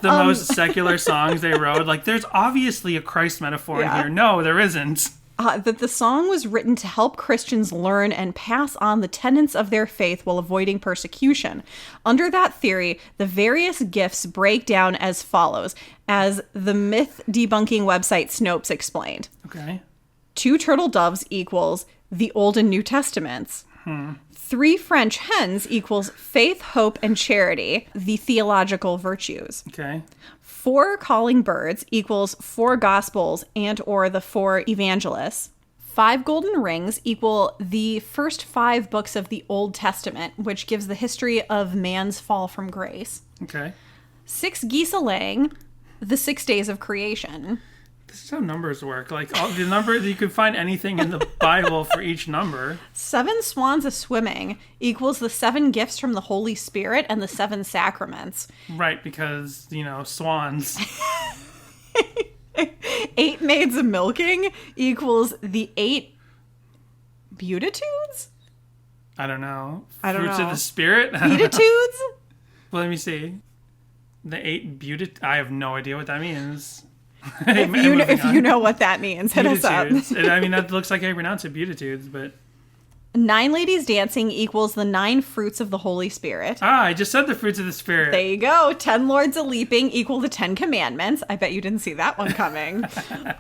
the most secular songs they wrote. Like, there's obviously a Christ metaphor in here. No, there isn't. That the song was written to help Christians learn and pass on the tenets of their faith while avoiding persecution. Under that theory, the various gifts break down as follows, as the myth debunking website Snopes explained. Okay. 2 turtle doves equals the Old and New Testaments. 3 French hens equals faith, hope, and charity, the theological virtues. Okay. 4 calling birds equals 4 gospels and or the 4 evangelists. 5 golden rings equal the first 5 books of the Old Testament, which gives the history of man's fall from grace. Okay. 6 geese a-laying, the 6 days of creation. This is how numbers work. Like, all the number, you can find anything in the Bible for each number. 7 swans a-swimming equals the 7 gifts from the Holy Spirit and the 7 sacraments. Right, because, swans. 8 maids a-milking equals the 8 beatitudes? I don't know. I don't Fruits know. of the Spirit? Beatitudes? Well, let me see. The 8 I have no idea what that means. If you know what that means, hit us up. I mean, that looks like I pronounce it Beatitudes, but... 9 ladies dancing equals the 9 fruits of the Holy Spirit. I just said the fruits of the Spirit. There you go. 10 lords a leaping equal the 10 commandments. I bet you didn't see that one coming.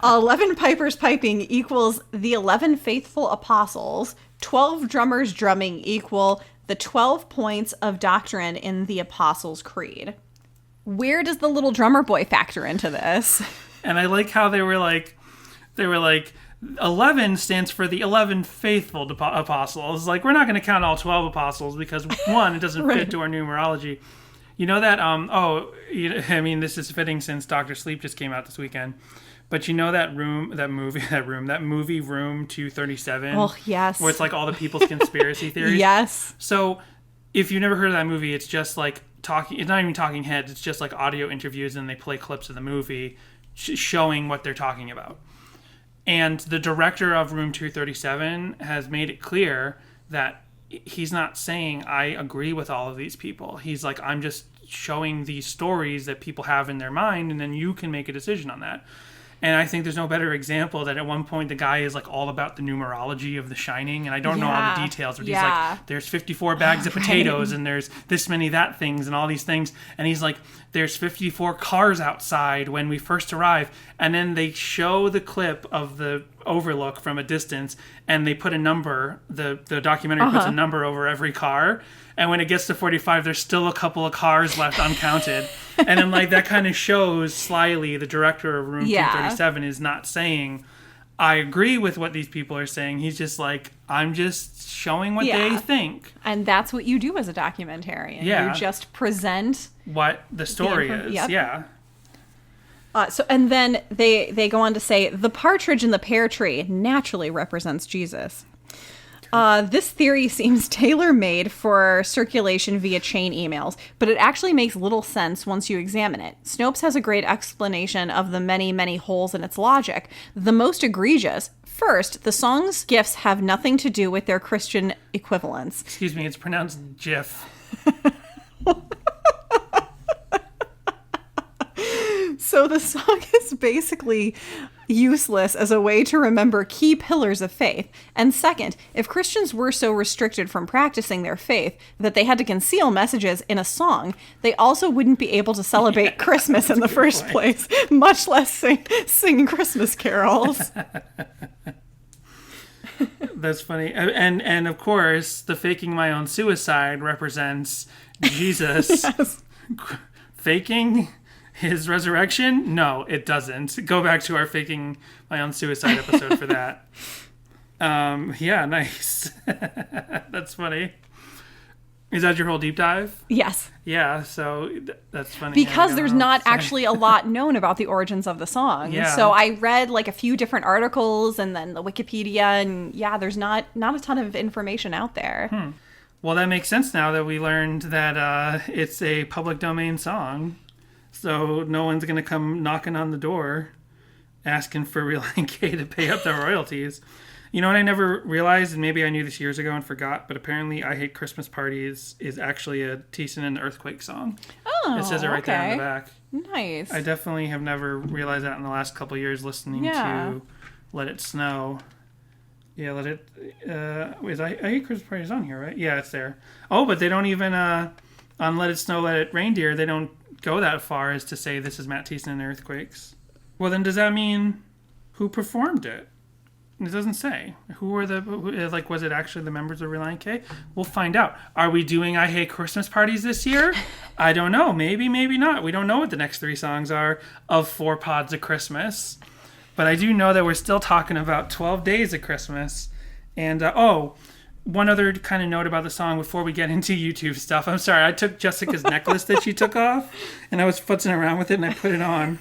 11 pipers piping equals the 11 faithful apostles. 12 drummers drumming equal the 12 points of doctrine in the Apostles' Creed. Where does the little drummer boy factor into this? And I like how they were like 11 stands for the 11 faithful apostles. Like, we're not going to count all 12 apostles because, one, it doesn't fit to our numerology. You know that, I mean, this is fitting since Dr. Sleep just came out this weekend. But you know that movie Room 237? Oh, yes. Where it's like all the people's conspiracy theories? Yes. So, if you've never heard of that movie, it's just like it's not even talking heads, it's just like audio interviews and they play clips of the movie showing what they're talking about. And the director of Room 237 has made it clear that he's not saying, I agree with all of these people. He's like, I'm just showing these stories that people have in their mind, and then you can make a decision on that. And I think there's no better example that at one point the guy is like all about the numerology of The Shining, and I don't know all the details, but he's like, there's 54 bags of potatoes, and there's this many that things, and all these things. And he's like, there's 54 cars outside when we first arrive. And then they show the clip of the overlook from a distance, and they put a number, the documentary puts a number over every car. And when it gets to 45, there's still a couple of cars left uncounted. And then, like, that kind of shows slyly the director of Room 237 is not saying, I agree with what these people are saying. He's just like, I'm just showing what they think. And that's what you do as a documentarian. Yeah. You just present what the story is. Yep. Yeah. And then they go on to say, the partridge in the pear tree naturally represents Jesus. This theory seems tailor-made for circulation via chain emails, but it actually makes little sense once you examine it. Snopes has a great explanation of the many, many holes in its logic. The most egregious: first, the song's gifts have nothing to do with their Christian equivalents. Excuse me, it's pronounced GIF. So the song is basically useless as a way to remember key pillars of faith. And second, if Christians were so restricted from practicing their faith that they had to conceal messages in a song, they also wouldn't be able to celebrate Christmas in the first place, much less sing Christmas carols. That's funny. And of course, the faking my own suicide represents Jesus faking his resurrection? No, it doesn't. Go back to our faking my own suicide episode for that. Yeah, nice. That's funny. Is that your whole deep dive? Yes. Yeah, so that's funny. Because there's not actually a lot known about the origins of the song. Yeah. So I read like a few different articles and then the Wikipedia, and yeah, there's not a ton of information out there. Well, that makes sense now that we learned that it's a public domain song. So no one's going to come knocking on the door asking for Relient K to pay up their royalties. You know what I never realized, and maybe I knew this years ago and forgot, but apparently I Hate Christmas Parties is actually a Thiessen and the Earthquake song. Oh, it says it right there on the back. Nice. I definitely have never realized that in the last couple of years listening to Let It Snow. Yeah, Let It... I Hate Christmas Party is on here, right? Yeah, it's there. Oh, but they don't even... on Let It Snow, Let It Reindeer, they don't go that far as to say this is Matt Thiessen and the Earthquakes. Well, then does that mean who performed it? It doesn't say. Who were was it actually the members of Relient K? We'll find out. Are we doing I Hate Christmas Parties this year? I don't know. Maybe, maybe not. We don't know what the next 3 songs are of 4 Pods of Christmas. But I do know that we're still talking about 12 Days of Christmas. And, one other kind of note about the song before we get into YouTube stuff. I'm sorry, I took Jessica's necklace that she took off, and I was futzing around with it, and I put it on.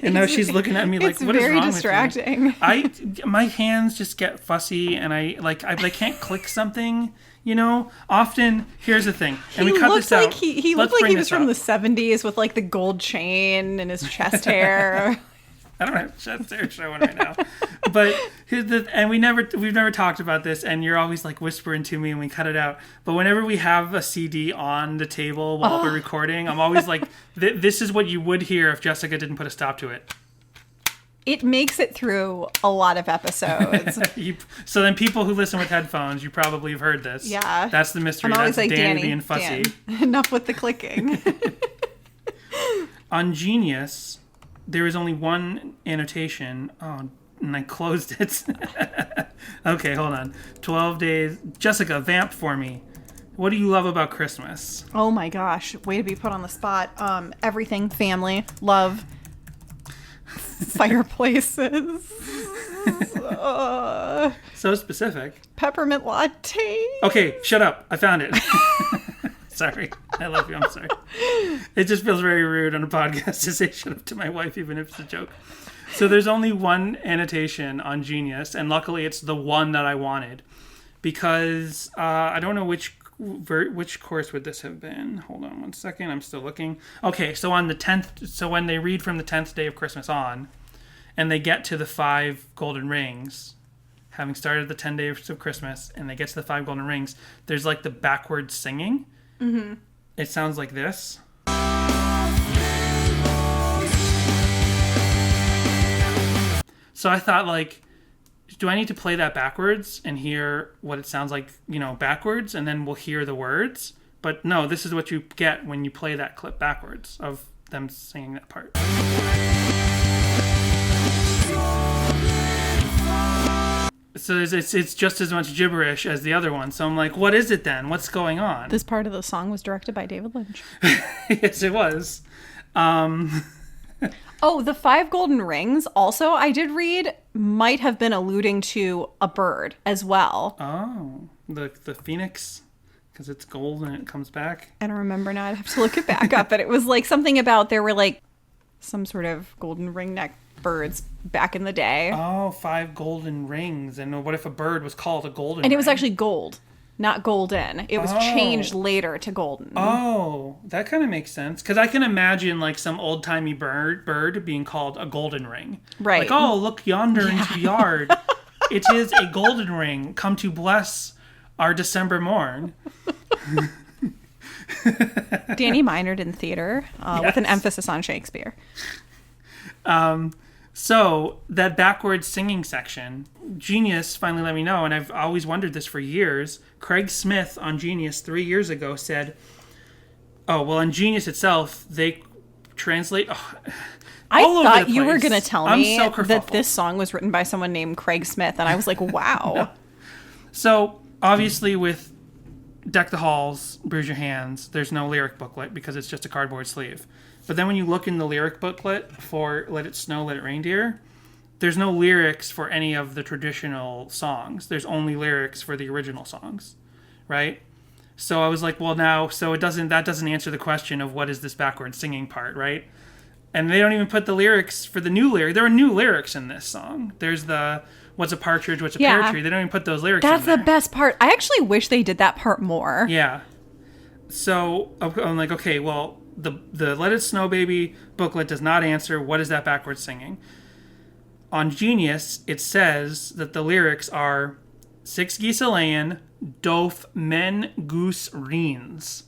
And now she's looking at me like, "What is wrong with you?" It's very distracting. My hands just get fussy, and I can't click something. You know, often here's the thing, and we cut this out. He looked like he was from the 70s with like the gold chain and his chest hair. I don't have chest hair showing right now, but we've never talked about this, and you're always like whispering to me, and we cut it out. But whenever we have a CD on the table while we're recording, I'm always like, "This is what you would hear if Jessica didn't put a stop to it." It makes it through a lot of episodes. So then, people who listen with headphones, you probably have heard this. Yeah, that's the mystery. I'm always that's like, Danny being fussy. Dan, enough with the clicking. On Genius, there is only one annotation. Oh, and I closed it. Okay, hold on. 12 days. Jessica, vamp for me. What do you love about Christmas? Oh my gosh. Way to be put on the spot. Everything. Family. Love. Fireplaces. So specific. Peppermint latte. Okay, shut up. I found it. Sorry. I love you. I'm sorry. It just feels very rude on a podcast to say shut up to my wife, even if it's a joke. So there's only one annotation on Genius, and luckily it's the one that I wanted. Because I don't know which course would this have been. Hold on 1 second. I'm still looking. Okay, so on the 10th... So when they read from the 10th day of Christmas on, and they get to the 5 golden rings... Having started the 10 days of Christmas, and they get to the 5 golden rings, there's like the backwards singing. Mm-hmm. It sounds like this. So I thought, like, do I need to play that backwards and hear what it sounds like, backwards, and then we'll hear the words? But no, this is what you get when you play that clip backwards of them singing that part. So it's just as much gibberish as the other one. So I'm like, what is it then? What's going on? This part of the song was directed by David Lynch. Yes, it was. Oh, the 5 golden rings, also, I did read, might have been alluding to a bird as well. Oh, the phoenix, because it's gold and it comes back. I don't remember now. I'd have to look it back up. But it was like something about there were like some sort of golden ringneck birds back in the day. Oh, 5 golden rings. And what if a bird was called a golden ring? And it was actually gold, not golden. It was changed later to golden. Oh, that kind of makes sense. Because I can imagine like some old-timey bird being called a golden ring. Right. Like, oh, look yonder into the yard. It is a golden ring come to bless our December morn. Danny minored in theater with an emphasis on Shakespeare. So that backwards singing section, Genius finally let me know, and I've always wondered this for years. Craig Smith on Genius 3 years ago said, on Genius itself, they translate... I thought you were going to tell me that this song was written by someone named Craig Smith, and I was like, wow. No. So, obviously with Deck the Halls, Bruise Your Hands, there's no lyric booklet because it's just a cardboard sleeve. But then when you look in the lyric booklet for Let It Snow, Let It Reindeer, there's no lyrics for any of the traditional songs. There's only lyrics for the original songs, right? So I was like, well, now, so that doesn't answer the question of what is this backward singing part, right? And they don't even put the lyrics for the new lyric. There are new lyrics in this song. There's the what's a partridge, what's a pear tree. They don't even put those lyrics in there. That's the best part. I actually wish they did that part more. Yeah. So I'm like, okay, well, the Let It Snow Baby booklet does not answer what is that backwards singing. On Genius, it says that the lyrics are 6 geese a-layin', dof men goose reens.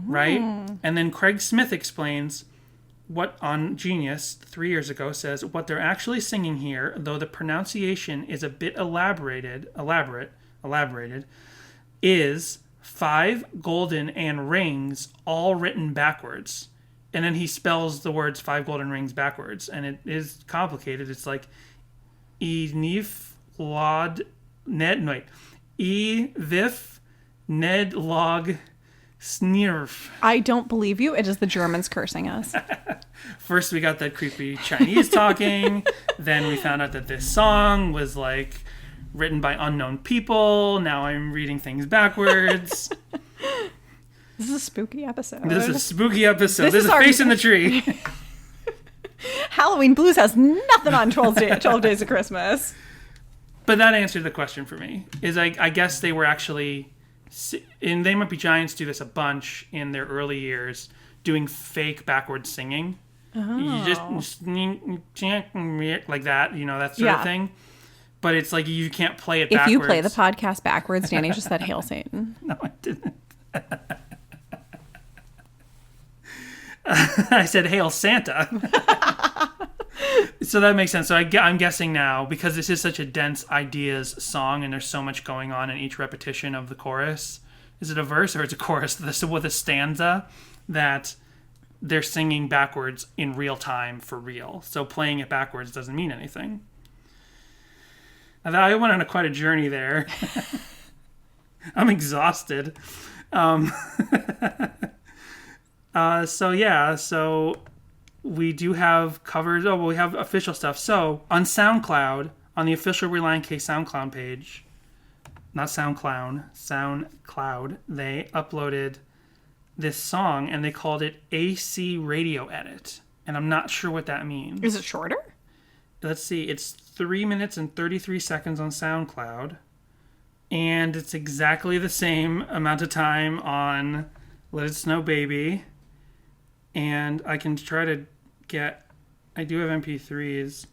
right? And then Craig Smith explains what on Genius 3 years ago says what they're actually singing here, though the pronunciation is a bit elaborated, is 5 golden and rings all written backwards. And then he spells the words 5 golden rings backwards, and it is complicated. It's like Enif Lod Ned wait. Vif Ned Log Snirf. I don't believe you. It is the Germans cursing us. First we got that creepy Chinese talking, then we found out that this song was like written by unknown people. Now I'm reading things backwards. This is a spooky episode. This is a spooky episode. There's a face in the tree. Halloween Blues has nothing on 12 Days of Christmas. But that answered the question for me. Is I guess they were actually, and They Might Be Giants do this a bunch in their early years, doing fake backwards singing. Oh. You just like that, that sort of thing. But it's like you can't play it backwards. If you play the podcast backwards, Danny just said, "Hail Satan." No, I didn't. I said, "Hail Santa." So that makes sense. So I'm guessing now, because this is such a dense ideas song and there's so much going on in each repetition of the chorus. Is it a verse or it's a chorus with a stanza that they're singing backwards in real time for real. So playing it backwards doesn't mean anything. I went on quite a journey there. I'm exhausted. So we do have covers. We have official stuff. So on SoundCloud, on the official Relient K SoundCloud page, not SoundCloud, they uploaded this song and they called it AC Radio Edit. And I'm not sure what that means. Is it shorter? Let's see. It's 3 minutes and 33 seconds on SoundCloud. And it's exactly the same amount of time on Let It Snow Baby. And I can try to I do have MP3s.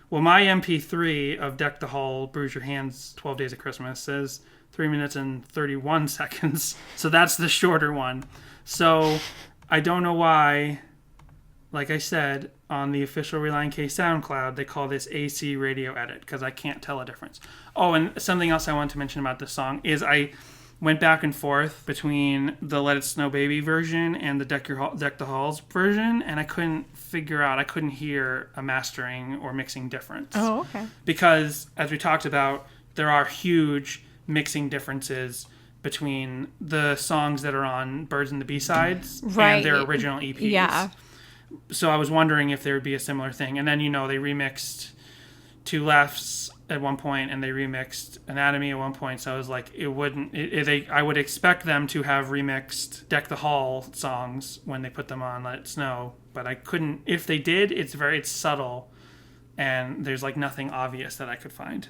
Well, my MP3 of Deck the Hall, Bruise Your Hands, 12 Days of Christmas says 3 minutes and 31 seconds. So that's the shorter one. So I don't know why, like I said, on the official Relient K SoundCloud, they call this AC Radio Edit because I can't tell a difference. Oh, and something else I want to mention about this song is I went back and forth between the Let It Snow Baby version and the Deck the Halls version, and I couldn't hear a mastering or mixing difference. Oh, okay. Because, as we talked about, there are huge mixing differences between the songs that are on Birds and the B-Sides and their original EPs. Yeah. So I was wondering if there would be a similar thing. And then, they remixed Two Lefts at one point, and they remixed Anatomy at one point. So I was like, I would expect them to have remixed Deck the Hall songs when they put them on Let It Snow, but I couldn't. If they did, it's subtle, and there's like nothing obvious that I could find.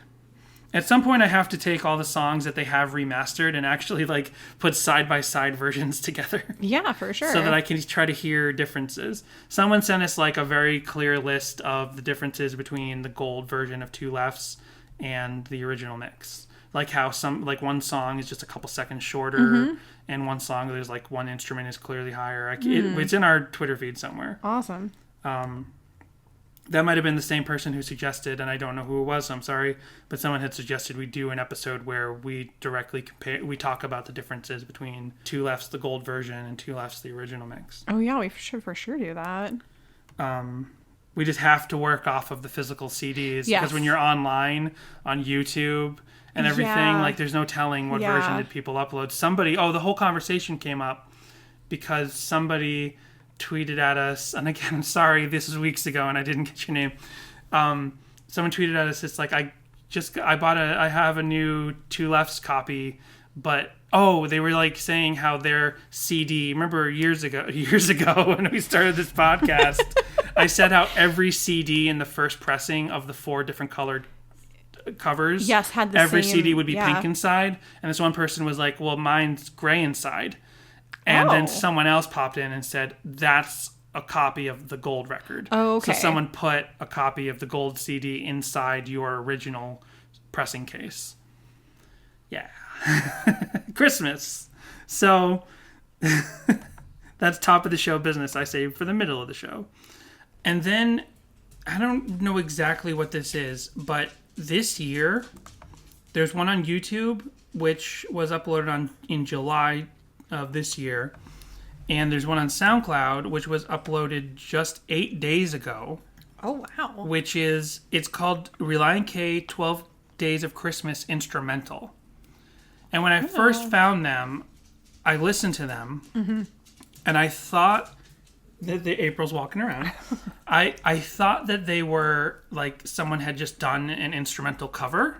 At some point, I have to take all the songs that they have remastered and actually like put side-by-side versions together. Yeah, for sure. So that I can try to hear differences. Someone sent us like a very clear list of the differences between the gold version of Two Lefts and the original mix. Like how one song is just a couple seconds shorter, and one song there's like one instrument is clearly higher. It's in our Twitter feed somewhere. Awesome. That might have been the same person who suggested, and I don't know who it was, so I'm sorry, but someone had suggested we do an episode where we directly we talk about the differences between Two Lefts, the gold version, and Two Lefts, the original mix. Oh yeah, we should for sure do that. We just have to work off of the physical CDs, because when you're online on YouTube and everything, like there's no telling what version did people upload. The whole conversation came up because somebody tweeted at us, and again, I'm sorry, this was weeks ago and I didn't get your name. Someone tweeted at us, it's like, I have a new Two Lefts copy, but they were like saying how their CD, remember years ago when we started this podcast, I said how every CD in the first pressing of the 4 different colored covers, had every CD would be pink inside, and this one person was like, well, mine's gray inside. And then someone else popped in and said, that's a copy of the gold record. Oh, okay. So someone put a copy of the gold CD inside your original pressing case. Yeah. Christmas. So That's top of the show business I save for the middle of the show. And then, I don't know exactly what this is, but this year, there's one on YouTube, which was uploaded in July of this year. And there's one on SoundCloud, which was uploaded just 8 days ago. Oh, wow. It's called Relient K 12 Days of Christmas Instrumental. And when I first found them, I listened to them, and I thought that April's walking around. I thought that they were like someone had just done an instrumental cover.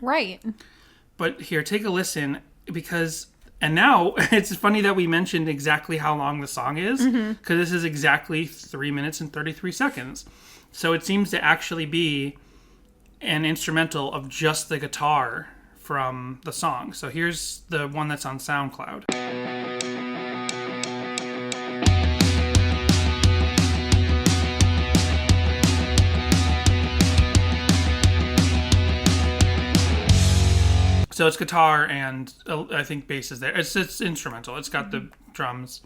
Right. But here, take a listen, and now it's funny that we mentioned exactly how long the song is, because this is exactly 3 minutes and 33 seconds. So it seems to actually be an instrumental of just the guitar from the song. So here's the one that's on SoundCloud. So it's guitar and I think bass is there. It's instrumental. It's got the drums.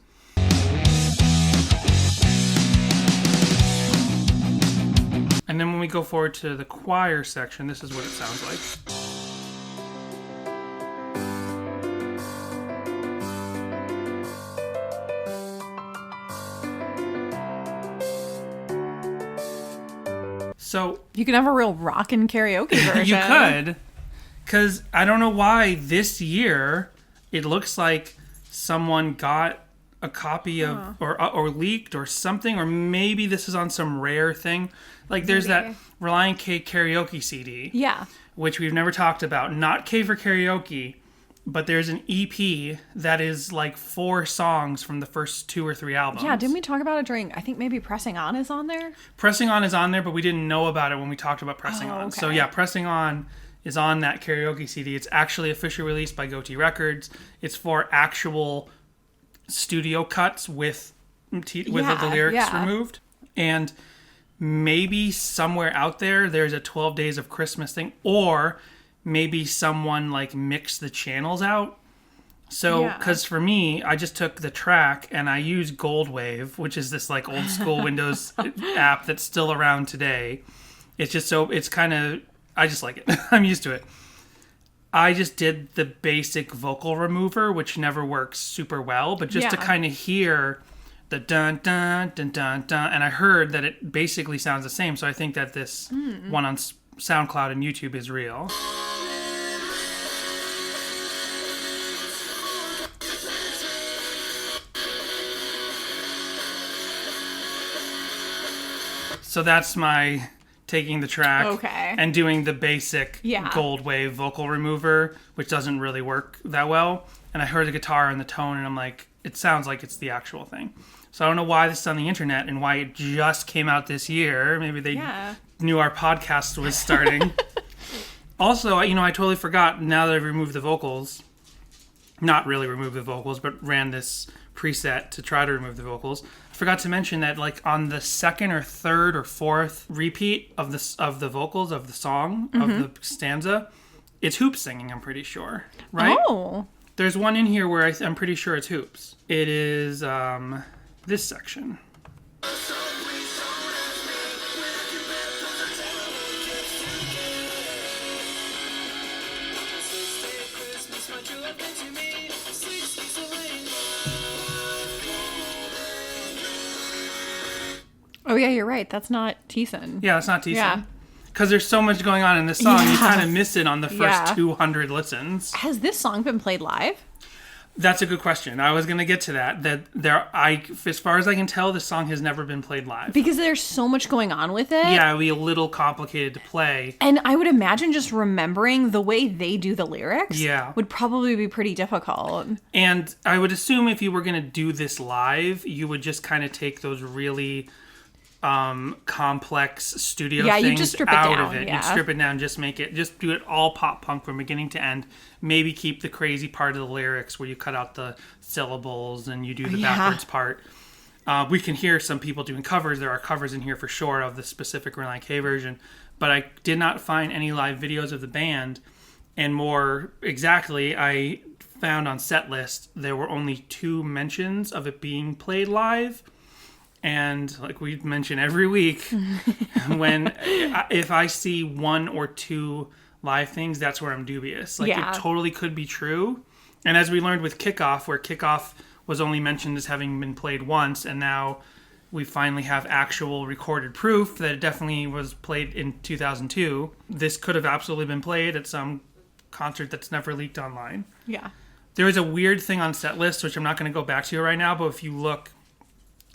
And then when we go forward to the choir section, this is what it sounds like. So you can have a real rockin' karaoke version. You could. Because I don't know why this year it looks like someone got a copy of or leaked or something, or maybe this is on some rare thing. Like there's that Relient K karaoke CD. Yeah. Which we've never talked about. Not K for karaoke, but there's an EP that is like 4 songs from the first 2 or 3 albums. Yeah, didn't we talk about it during, I think maybe Pressing On is on there? Pressing On is on there, but we didn't know about it when we talked about Pressing On. Okay. So yeah, Pressing On is on that karaoke CD. It's actually officially released by Goatee Records. It's for actual studio cuts with the lyrics removed. And maybe somewhere out there's a 12 Days of Christmas thing, or maybe someone like mixed the channels out. So, because for me, I just took the track and I used Goldwave, which is this like old school Windows app that's still around today. It's just it's kind of, I just like it. I'm used to it. I just did the basic vocal remover, which never works super well, but just to kind of hear the dun dun dun dun dun, and I heard that it basically sounds the same. So I think that this one on SoundCloud and YouTube is real. So that's my taking the track and doing the basic Goldwave vocal remover, which doesn't really work that well. And I heard the guitar and the tone, and I'm like, it sounds like it's the actual thing. So I don't know why this is on the internet and why it just came out this year. Maybe they knew our podcast was starting. Also, I totally forgot, now that I've removed the vocals, not really removed the vocals, but ran this preset to try to remove the vocals. I forgot to mention that like on the second or third or fourth repeat of the vocals of the song, of the stanza, it's Hoops singing, I'm pretty sure. Right? Oh. There's one in here where I'm pretty sure it's Hoops. It is this section. Oh, yeah, you're right. That's not Thiessen. Yeah, that's not Thiessen. Yeah. Because there's so much going on in this song, you kind of miss it on the first 200 listens. Has this song been played live? That's a good question. I was going to get to that. As far as I can tell, this song has never been played live. Because there's so much going on with it. Yeah, it would be a little complicated to play. And I would imagine just remembering the way they do the lyrics would probably be pretty difficult. And I would assume if you were going to do this live, you would just kind of take those really complex studio things out of it. You'd strip it down, just do it all pop punk from beginning to end. Maybe keep the crazy part of the lyrics where you cut out the syllables and you do the backwards part. We can hear some people doing covers. There are covers in here for sure of the specific Relient K version, but I did not find any live videos of the band. And more exactly, I found on Setlist, there were only 2 mentions of it being played live. And like we mention every week, if I see 1 or 2 live things, that's where I'm dubious. Like, it totally could be true. And as we learned with Kickoff, where Kickoff was only mentioned as having been played once, and now we finally have actual recorded proof that it definitely was played in 2002, this could have absolutely been played at some concert that's never leaked online. Yeah. There is a weird thing on Setlist, which I'm not going to go back to right now, but if you look,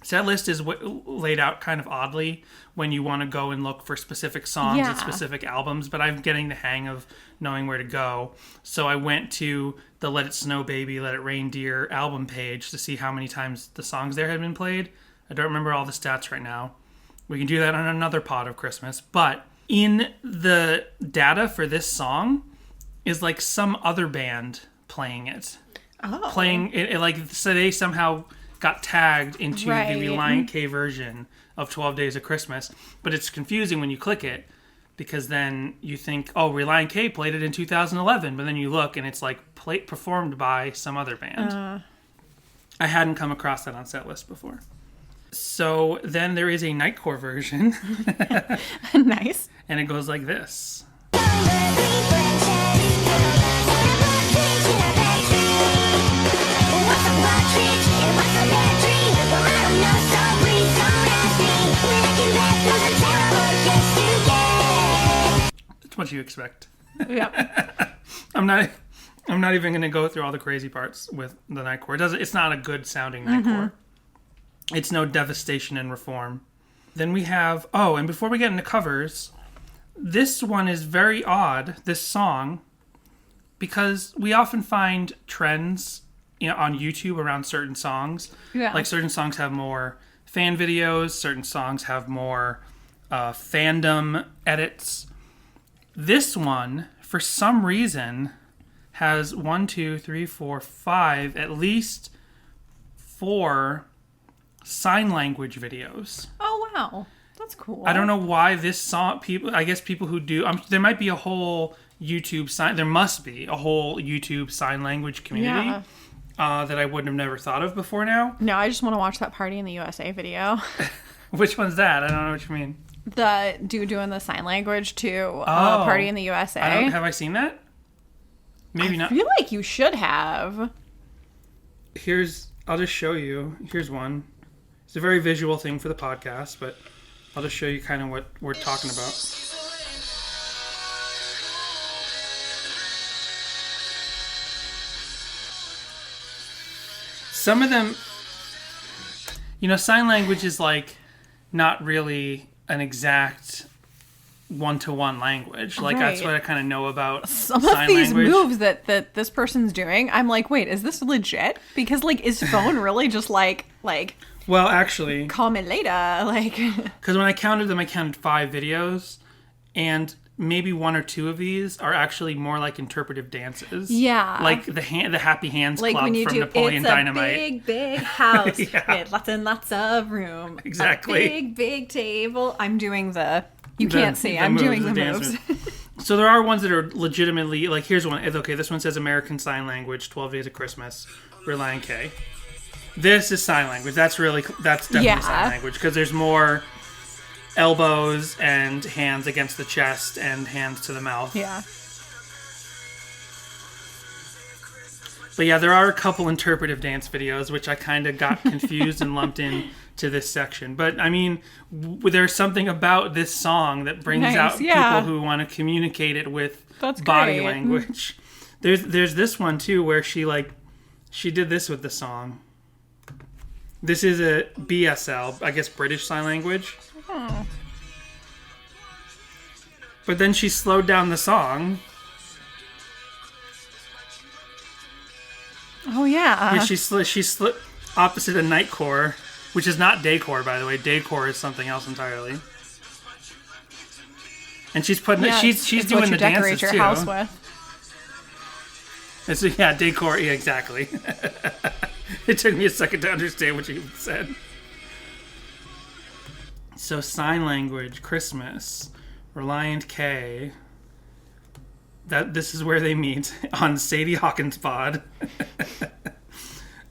Setlist is laid out kind of oddly when you want to go and look for specific songs and specific albums, but I'm getting the hang of knowing where to go. So I went to the Let It Snow Baby, Let It Rain Dear album page to see how many times the songs there had been played. I don't remember all the stats right now. We can do that on another pod of Christmas. But in the data for this song is like some other band playing it. Oh. Playing it like, so they somehow got tagged into the Relient K version of 12 Days of Christmas. But it's confusing when you click it, because then you think, oh, Relient K played it in 2011. But then you look and it's like performed by some other band. I hadn't come across that on Setlist before. So then there is a Nightcore version. Nice. And it goes like this. That's what you expect. Yep. I'm not even going to go through all the crazy parts with the Nightcore. It's not a good sounding Nightcore. It's no Devastation and Reform. Then we have, and before we get into covers, this one is very odd, this song, because we often find trends, on YouTube around certain songs. Yeah. Like certain songs have more fan videos, certain songs have more fandom edits. This one, for some reason, has 1, 2, 3, 4, 5, at least 4 sign language videos. Oh, wow. That's cool. I don't know why this song, I guess people who do, there might be a whole there must be a whole YouTube sign language community that I wouldn't have never thought of before now. No, I just want to watch that Party in the USA video. Which one's that? I don't know what you mean. The dude doing the sign language to Party in the USA. Have I seen that? Maybe not. I feel like you should have. I'll just show you. Here's one. It's a very visual thing for the podcast, but I'll just show you kind of what we're talking about. Some of them, sign language is like not really an exact one-to-one language. Like that's what I kind of know about some of these moves that this person's doing. I'm like, wait, is this legit? Because like, is phone really just like? Well, actually, call me later. Like, because when I counted them, I counted 5 videos, and maybe 1 or 2 of these are actually more like interpretive dances. Yeah, like the Happy Hands like Club when you from do, Napoleon Dynamite. It's a big house with lots and lots of room. Exactly. A big table. I'm doing the. You can't see. I'm doing the moves. So there are ones that are legitimately like. Here's one. Okay, this one says American Sign Language, 12 Days of Christmas, Relient K. This is sign language. That's definitely sign language, because there's more elbows and hands against the chest and hands to the mouth. Yeah. But yeah, there are a couple interpretive dance videos, which I kind of got confused and lumped in to this section. But I mean, there's something about this song that brings out people who want to communicate it with body language. There's this one too where she did this with the song. This is a BSL, I guess British Sign Language. Oh. But then she slowed down the song. Oh, yeah. She slipped opposite of Nightcore, which is not Daycore, by the way. Daycore is something else entirely. And she's putting she's doing the dances your too. House with. Daycore, exactly. It took me a second to understand what you said. So sign language, Christmas, Relient K. this is where they meet on Sadie Hawkins' pod.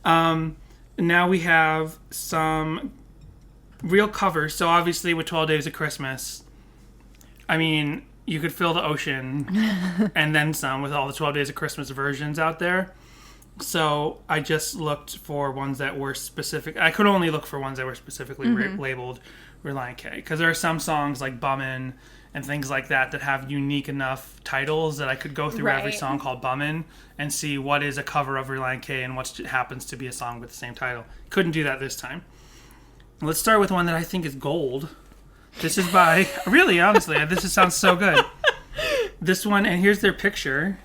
Now we have some real covers. So obviously with 12 Days of Christmas, I mean, you could fill the ocean and then some with all the 12 Days of Christmas versions out there. So I just looked for ones that were specific. I could only look for ones that were specifically labeled Relient K, because there are some songs like Bummin' and things like that have unique enough titles that I could go through every song called Bummin' and see what is a cover of Relient K and what happens to be a song with the same title. Couldn't do that this time. Let's start with one that I think is gold. This is by, really, honestly, this sounds so good. This one, and here's their picture.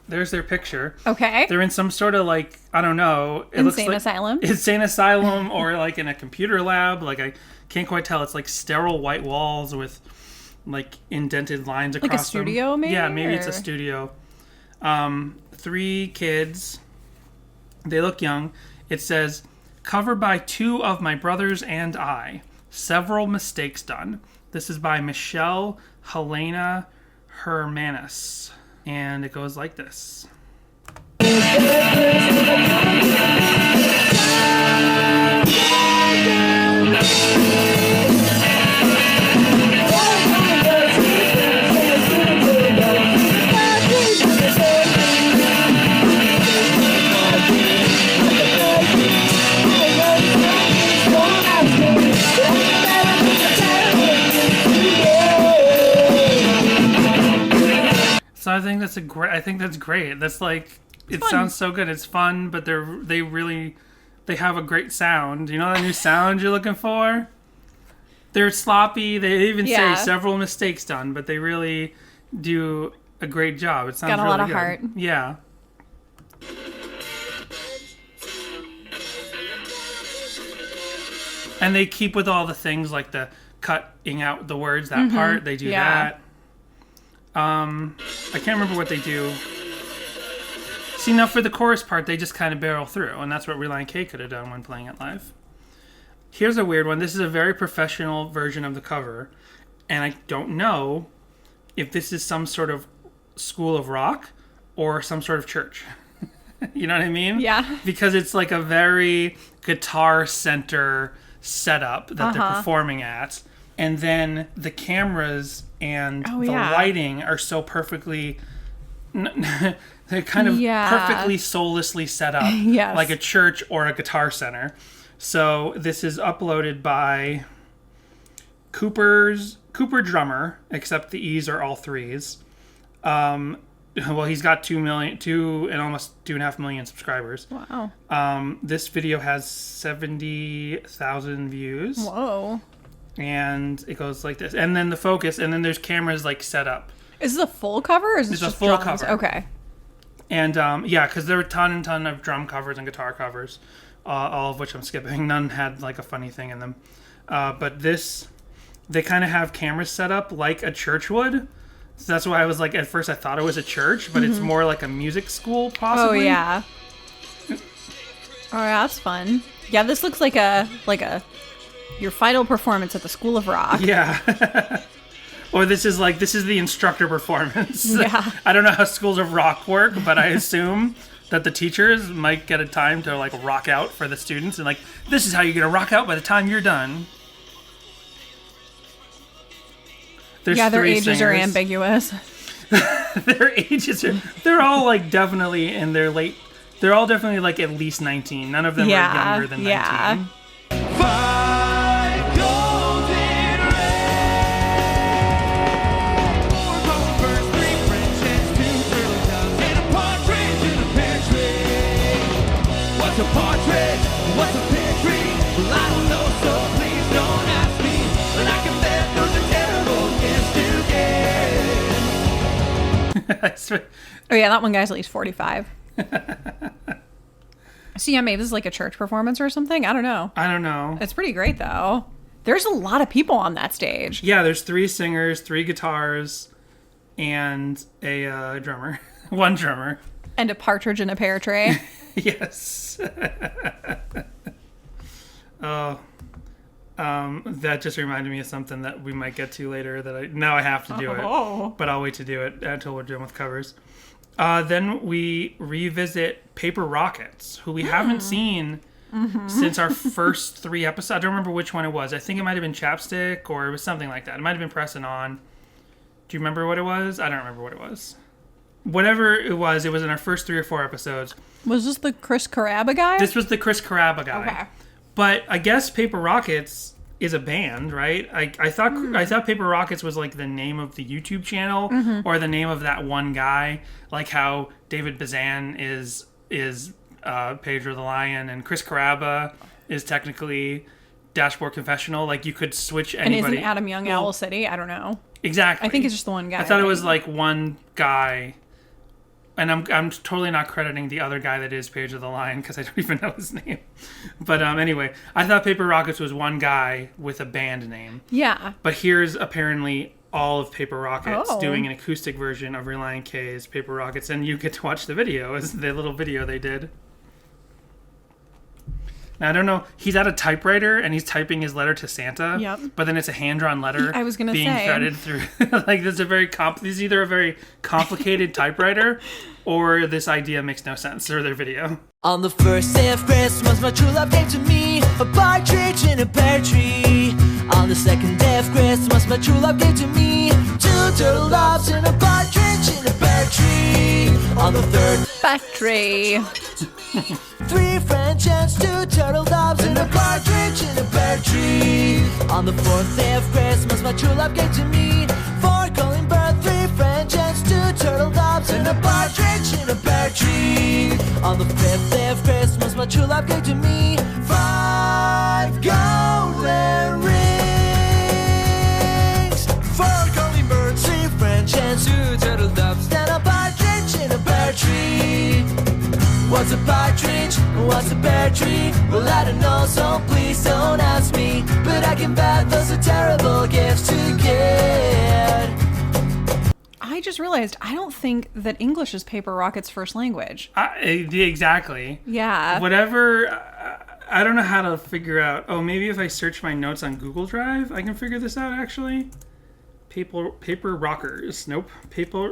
There's their picture. Okay. They're in some sort of like, I don't know. Insane asylum? Insane asylum or like in a computer lab. Like I can't quite tell. It's like sterile white walls with like indented lines across them. Like a studio maybe? Yeah, maybe it's a studio. 3 kids. They look young. It says, cover by 2 of my brothers and I. Several mistakes done. This is by Michelle Helena Hermanis. And it goes like this. So I think that's great. That's like, it sounds so good. It's fun, but they have a great sound. You know that new sound you're looking for? They're sloppy. They even say several mistakes done, but they really do a great job. It sounds got a really lot of good. heart. Yeah. And they keep with all the things like the cutting out the words, that part. They do that. I can't remember what they do. See, now for the chorus part, they just kind of barrel through, and that's what Relient K could have done when playing it live. Here's a weird one. This is a very professional version of the cover, and I don't know if this is some sort of school of rock or some sort of church. You know what I mean? Yeah. Because it's like a very guitar center setup that they're performing at. And then the cameras and the lighting are so perfectly, they're kind of perfectly soullessly set up, like a church or a guitar center. So this is uploaded by Cooper Drummer, except the E's are all 3s. Well, he's got 2 and almost 2.5 million subscribers. Wow. This video has 70,000 views. Whoa. And it goes like this. And then the focus, and then there's cameras like set up. Is this a full cover or is this just a full drums? cover. Okay. And because there were a ton of drum covers and guitar covers, all of which I'm skipping. None had like a funny thing in them. But this, they kind of have cameras set up like a church would. So that's why I was like, at first I thought it was a church, but it's more like a music school possibly. Oh, yeah. Oh, yeah, that's fun. Yeah, this looks like a your final performance at the School of Rock. Yeah. Or this is the instructor performance. Yeah. I don't know how schools of rock work, but I assume that the teachers might get a time to like rock out for the students and like, this is how you're going to rock out by the time you're done. There's their ages singers. are ambiguous. Their ages are, they're all like definitely in their late, they're all definitely like at least 19. None of them are younger than 19. Yeah. What's a partridge? What's a pear tree? Well, I don't know, so please don't ask me. But I can bet those are terrible gifts to get. Oh yeah, that one guy's at least 45. So yeah, maybe this is like a church performance or something. I don't know. It's pretty great though. There's a lot of people on that stage. Yeah, there's 3 singers, 3 guitars, and a drummer. 1 drummer. And a partridge in a pear tree. Yes. Oh, That just reminded me of something that we might get to later that I have to do it, but I'll wait to do it until we're done with covers. Then we revisit Paper Rockets, who we haven't seen since our first 3 episodes. I don't remember which one it was. I think it might have been Chapstick, or it was something like that. It might have been Pressing On. Do you remember what it was? I don't remember what it was. Whatever it was in our first 3 or 4 episodes. Was this the Chris Caraba guy? This was the Chris Caraba guy. Okay. But I guess Paper Rockets is a band, right? I thought Paper Rockets was like the name of the YouTube channel or the name of that one guy, like how David Bazan is Pedro the Lion, and Chris Caraba is technically Dashboard Confessional. Like you could switch anybody. And isn't Adam Young Owl City? I don't know. Exactly. I think it's just the one guy. I thought it was like one guy. And I'm totally not crediting the other guy that is Pedro the Lion because I don't even know his name. But anyway, I thought Paper Rockets was one guy with a band name. Yeah. But here's apparently all of Paper Rockets doing an acoustic version of Relient K's Paper Rockets. And you get to watch the video, is the little video they did. Now, I don't know. He's at a typewriter and he's typing his letter to Santa. Yep. But then it's a hand-drawn letter. I was gonna being say. threaded through. Like this is either a very complicated typewriter, or this idea makes no sense, or their video. On the first day of Christmas, my true love gave to me a partridge in a pear tree. On the second day of Christmas, my true love gave to me 2 turtle doves and a partridge in a pear tree. On the third Factory. 3 French hens, 2 turtle doves and a partridge in a pear tree. On the 4th day of Christmas, my true love gave to me 4 calling birds, 3 French hens, 2 turtle doves and a partridge in a pear tree. On the 5th day of Christmas, my true love gave to me 5 golden rings, 4 calling birds, 3 French hens, 2 turtle doves and a partridge in a pear tree. What's a partridge? What's a pear tree? Well, I don't know, so please don't ask me. But I can bet those are terrible gifts to get. I just realized I don't think that English is Paper Rocket's first language. Exactly. Yeah. Whatever. I don't know how to figure out. Oh, maybe if I search my notes on Google Drive, I can figure this out, actually. Paper rockers. Nope.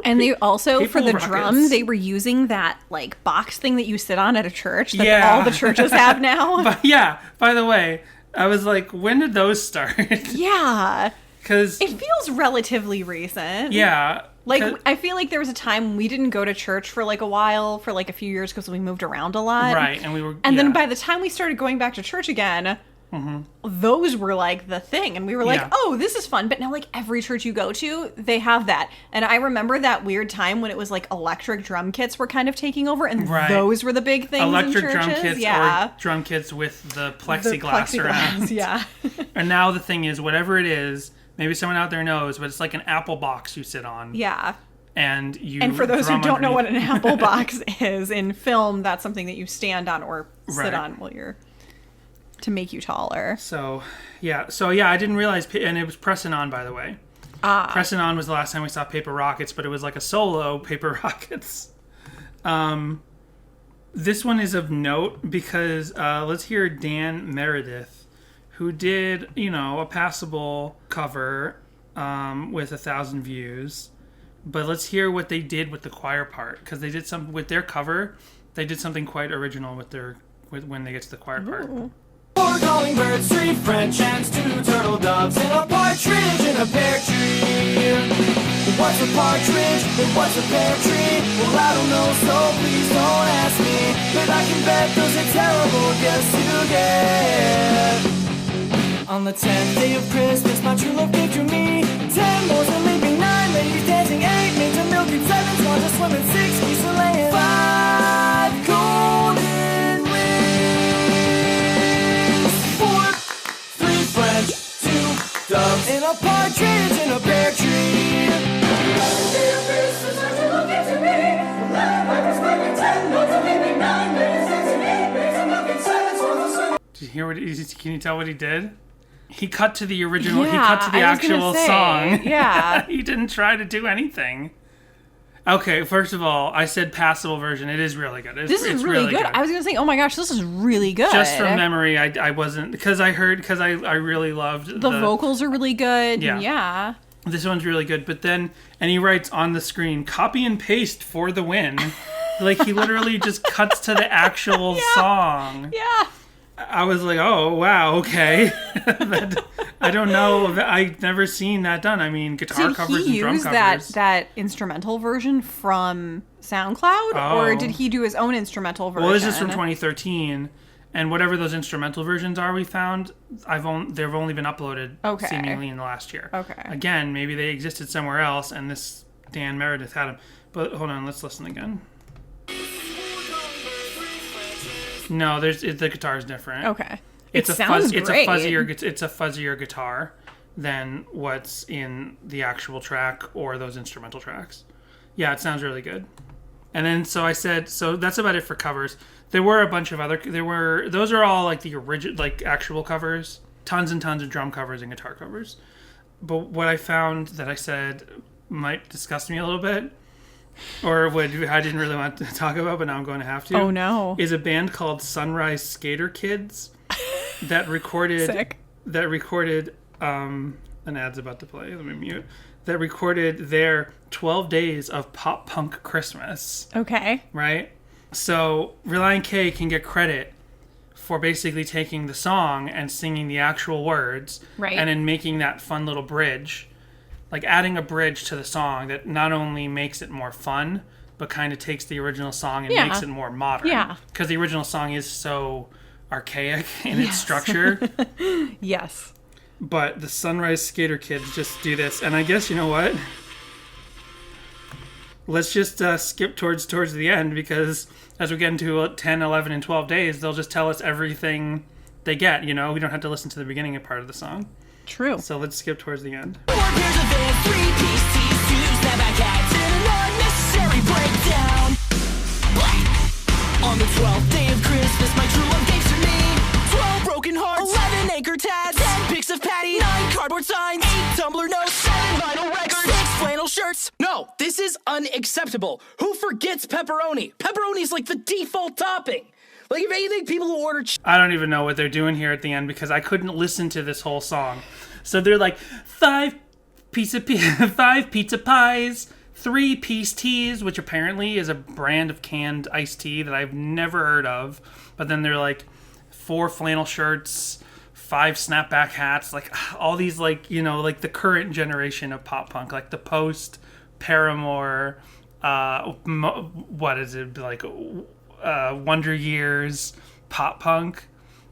And they also, for the rockets. drum, they were using that like box thing that you sit on at a church that all the churches have now. But yeah, by the way, I was like, when did those start? Yeah. Because it feels relatively recent. Yeah. Like, I feel like there was a time when we didn't go to church for like a while, for like a few years, because we moved around a lot. Right. And then by the time we started going back to church again, those were like the thing. And we were like, oh, this is fun. But now like every church you go to, they have that. And I remember that weird time when it was like electric drum kits were kind of taking over. And those were the big things electric in churches. Drum kits or drum kits with the plexiglass around. Yeah. And now the thing is, whatever it is, maybe someone out there knows, but it's like an apple box you sit on. Yeah. And for those who don't know what an apple box is, in film, that's something that you stand on or sit on while you're... to make you taller. So yeah, I didn't realize, and it was Pressing On, by the way. Pressing On was the last time we saw Paper Rockets, but it was like a solo Paper Rockets. This one is of note because let's hear Dan Meredith, who did, a passable cover with 1,000 views. But let's hear what they did with the choir part, because they did some with their cover. They did something quite original with when they get to the choir part. 4 calling birds, 3 French hens, 2 turtle doves, and a partridge in a pear tree. What's a partridge and what's a pear tree? Well, I don't know, so please don't ask me. But I can bet those are terrible gifts to get. On the 10th day of Christmas, my true love gave to me 10 moles and leaping, 9 ladies dancing, 8 maids a milking, 7 swans a swimming, 6 geese a laying, 5 golden rings, 4, 3 French, 2 doves, and a partridge in a pear tree. Did you hear can you tell what he did? He cut to the original. Yeah, he cut to the actual song. Yeah. He didn't try to do anything. Okay, first of all, I said passable version. It is really good. This is really good. I was going to say, oh my gosh, this is really good. Just from memory, I wasn't... Because I really loved the vocals are really good. Yeah. This one's really good. But then, and he writes on the screen, copy and paste for the win. Like, he literally just cuts to the actual song. Yeah. I was like, oh, wow, okay. I don't know. I've never seen that done. I mean, guitar covers and drum covers. Did he use that instrumental version from SoundCloud? Or did he do his own instrumental version? Well, this is from 2013. And whatever those instrumental versions are we found, they've only been uploaded seemingly in the last year. Okay. Again, maybe they existed somewhere else, and this Dan Meredith had them. But hold on, let's listen again. No, the guitar is different. Okay. It's a fuzzier guitar than what's in the actual track or those instrumental tracks. Yeah, it sounds really good. And then so I said, so that's about it for covers. There were a bunch of those are all like the original, like actual covers, tons and tons of drum covers and guitar covers. But what I found that I said might disgust me a little bit, or what I didn't really want to talk about, but now I'm going to have to. Oh no! Is a band called Sunrise Skater Kids that recorded an ad's about to play. Let me mute. That recorded their 12 Days of Pop Punk Christmas. Okay. Right? So Relient K can get credit for basically taking the song and singing the actual words, right, and then making that fun little bridge. Like adding a bridge to the song that not only makes it more fun, but kind of takes the original song and makes it more modern. Yeah. Because the original song is so archaic in its structure. Yes. But the Sunrise Skater Kids just do this. And I guess, you know what? Let's just skip towards the end, because as we get into 10, 11, and 12 days, they'll just tell us everything they get, you know? We don't have to listen to the beginning part of the song. True. So let's skip towards the end. 4 pairs of Vans, 3-piece tees, 2 snapback hats, and an unnecessary breakdown. On the 12th day of Christmas, my true love gave to me 12 broken hearts, 11 anchor tabs, 10 pics of Patty, 9 cardboard signs, 8 Tumblr notes, 7 vinyl records, 6 flannel shirts. No, this is unacceptable. Who forgets pepperoni? Pepperoni's like the default topping. Like, if anything, people who order... I don't even know what they're doing here at the end, because I couldn't listen to this whole song. So they're like, 5 pizza pies, 3-piece teas, which apparently is a brand of canned iced tea that I've never heard of. But then they're like, 4 flannel shirts, 5 snapback hats, like all these, like, you know, like the current generation of pop punk, like the post Paramore, what is it, like... Wonder Years pop punk,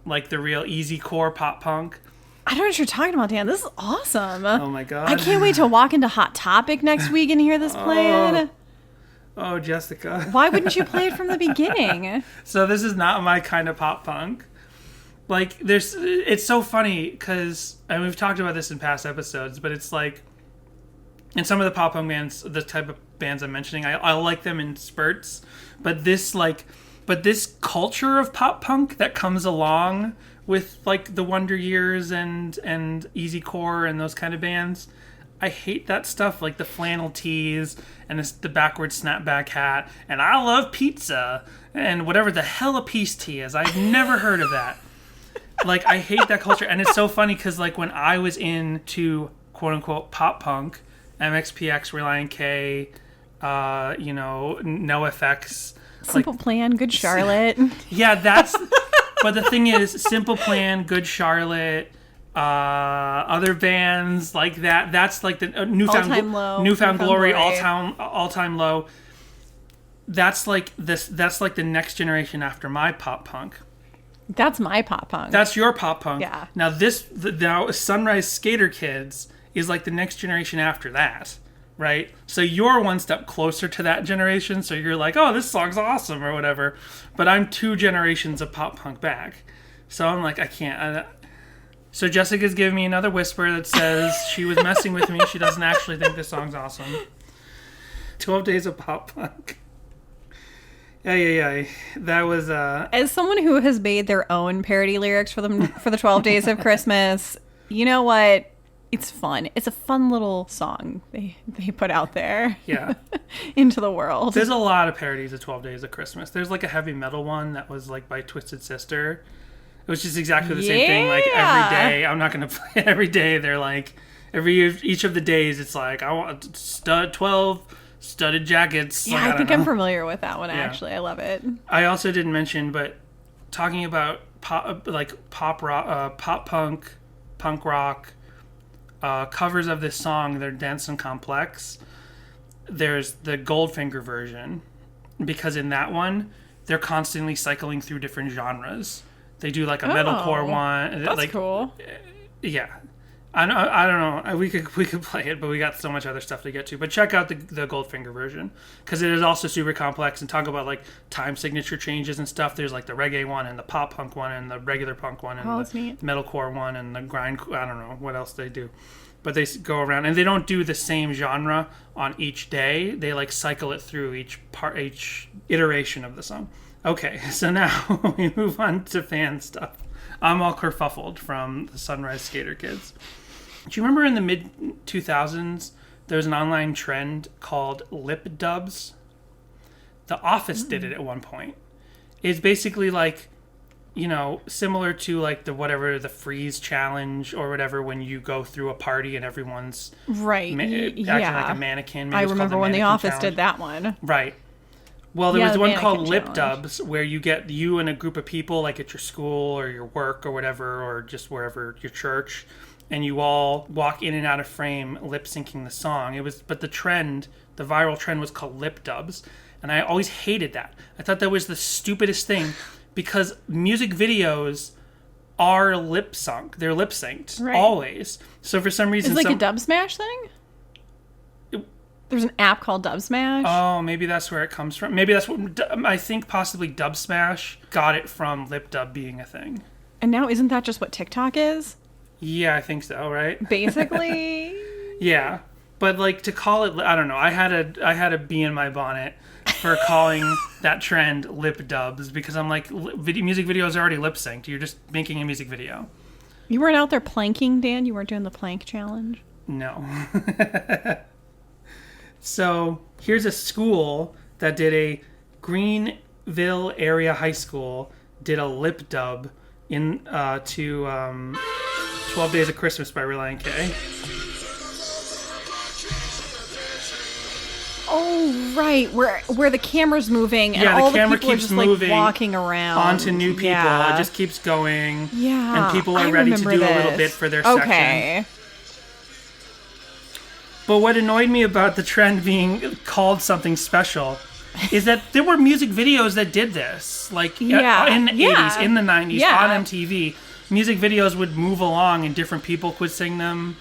like the real easy core pop punk. I don't know what you're talking about, Dan. This is awesome. Oh my god. I can't wait to walk into Hot Topic next week and hear this played. Oh, Jessica. Why wouldn't you play it from the beginning? So this is not my kind of pop punk. Like, it's so funny because, and we've talked about this in past episodes, but it's like, in some of the pop punk bands, the type of bands I'm mentioning, I like them in spurts, but this culture of pop punk that comes along with like the Wonder Years and Easy Core and those kind of bands, I hate that stuff, like the flannel tees and the backward snapback hat, and I love pizza and whatever the hell a peace tea is. I've never heard of that. Like, I hate that culture, and it's so funny because like when I was into quote unquote pop punk, MXPX, Relient K, you know, NoFX. Simple Plan, Good Charlotte. Yeah, that's... But the thing is, Simple Plan, Good Charlotte, other bands like that, that's like the Newfound Glory, All Time Low. That's like the next generation after my pop punk. That's my pop punk. That's your pop punk. Yeah. Now Sunrise Skater Kids is like the next generation after that, right? So you're one step closer to that generation, so you're like, oh, this song's awesome or whatever. But I'm 2 generations of pop punk back. So I'm like, I can't. So Jessica's giving me another whisper that says she was messing with me. She doesn't actually think this song's awesome. 12 Days of Pop Punk. Yeah. That was... As someone who has made their own parody lyrics for the 12 Days of Christmas, you know what? it's fun. It's a fun little song they put out there. Yeah. Into the world. There's a lot of parodies of 12 Days of Christmas. There's like a heavy metal one that was like by Twisted Sister. It was just exactly the same thing. Like every day, I'm not going to play it every day. They're like, each of the days, it's like, I want 12 studded jackets. Yeah, like, I think I'm familiar with that one, actually. I love it. I also didn't mention, but talking about pop rock, pop punk rock, covers of this song, they're dense and complex. There's the Goldfinger version, because in that one, they're constantly cycling through different genres. They do like a metalcore one. That's like, cool. Yeah. I don't know. We could play it, but we got so much other stuff to get to. But check out the Goldfinger version, because it is also super complex, and talk about like time signature changes and stuff. There's like the reggae one and the pop punk one and the regular punk one and the metalcore one and the grind. I don't know what else they do, but they go around and they don't do the same genre on each day. They like cycle it through each iteration of the song. Okay, so now we move on to fan stuff. I'm all kerfuffled from the Sunrise Skater Kids. Do you remember in the mid-2000s, there was an online trend called lip dubs? The Office did it at one point. It's basically like, you know, similar to like the freeze challenge or whatever, when you go through a party and everyone's acting like a mannequin. Maybe I remember when The Office did that one. Right. Well, there was one called Lip Dubs, where you get you and a group of people, like at your school or your work or whatever, or just wherever, your church, and you all walk in and out of frame lip syncing the song. But the viral trend was called Lip Dubs, and I always hated that. I thought that was the stupidest thing, because music videos are lip synced. They're lip synced always. So for some reason, it's like a Dub Smash thing. There's an app called Dub Smash. Oh, maybe that's where it comes from. Maybe that's what I think. Possibly Dub Smash got it from lip dub being a thing. And now isn't that just what TikTok is? Yeah, I think so. Right. Basically. Yeah, but like to call it, I don't know. I had a bee in my bonnet for calling that trend lip dubs, because I'm like, music videos are already lip synced. You're just making a music video. You weren't out there planking, Dan? You weren't doing the plank challenge? No. So here's a school that did a Greenville area high school did a lip dub to 12 Days of Christmas by Relient K. Oh, right. Where the camera's moving and all the camera people keeps are just moving, like walking around onto new people. Yeah. It just keeps going. Yeah. And people are ready to do a little bit for their section. But what annoyed me about the trend being called something special is that there were music videos that did this. Like in the 80s, in the 90s, on MTV, music videos would move along and different people would sing them.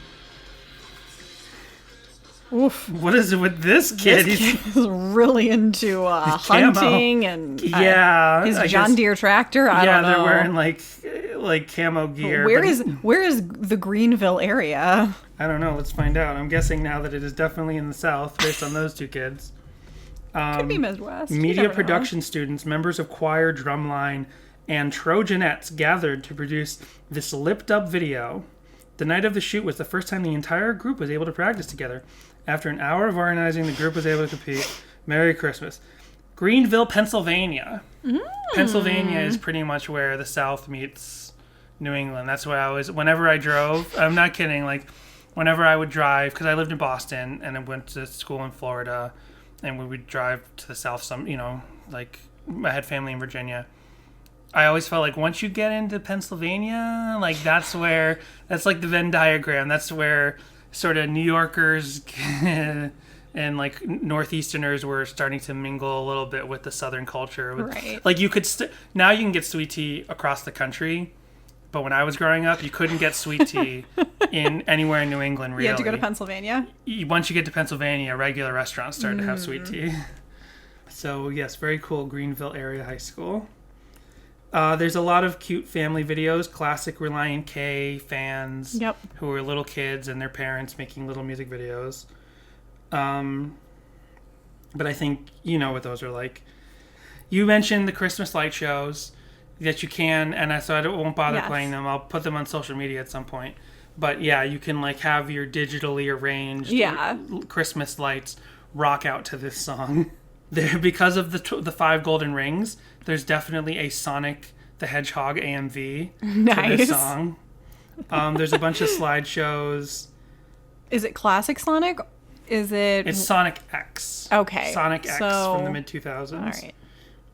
Oof. What is it with this kid? This kid is really into hunting and his John Deere tractor. I don't know. They're wearing like camo gear. Where is the Greenville area? I don't know. Let's find out. I'm guessing now that it is definitely in the South, based on those two kids. Could be Midwest. Media production students, members of choir, drumline, and Trojanettes gathered to produce this lip dub video. The night of the shoot was the first time the entire group was able to practice together. After an hour of organizing, the group was able to compete. Merry Christmas. Greenville, Pennsylvania. Pennsylvania is pretty much where the South meets New England. That's where whenever I drove, I'm not kidding, like, whenever I would drive, because I lived in Boston and I went to school in Florida, and we would drive to the South, like, I had family in Virginia. I always felt like once you get into Pennsylvania, like, that's like the Venn diagram. That's where sort of New Yorkers and like Northeasterners were starting to mingle a little bit with the Southern culture. Right. Like you could now you can get sweet tea across the country, but when I was growing up, you couldn't get sweet tea in anywhere in New England. Really, you had to go to Pennsylvania. Once you get to Pennsylvania, regular restaurants started to have sweet tea. So yes, very cool Greenville area high school. There's a lot of cute family videos, classic Relient K fans who are little kids and their parents making little music videos. But I think you know what those are like. You mentioned the Christmas light shows that you can, and so I won't bother playing them. I'll put them on social media at some point. But yeah, you can like have your digitally arranged Christmas lights rock out to this song. Because of the 5 golden rings, there's definitely a Sonic the Hedgehog AMV to this song. There's a bunch of slideshows. Is it classic Sonic? It's Sonic X. Okay. Sonic X from the mid-2000s. All right.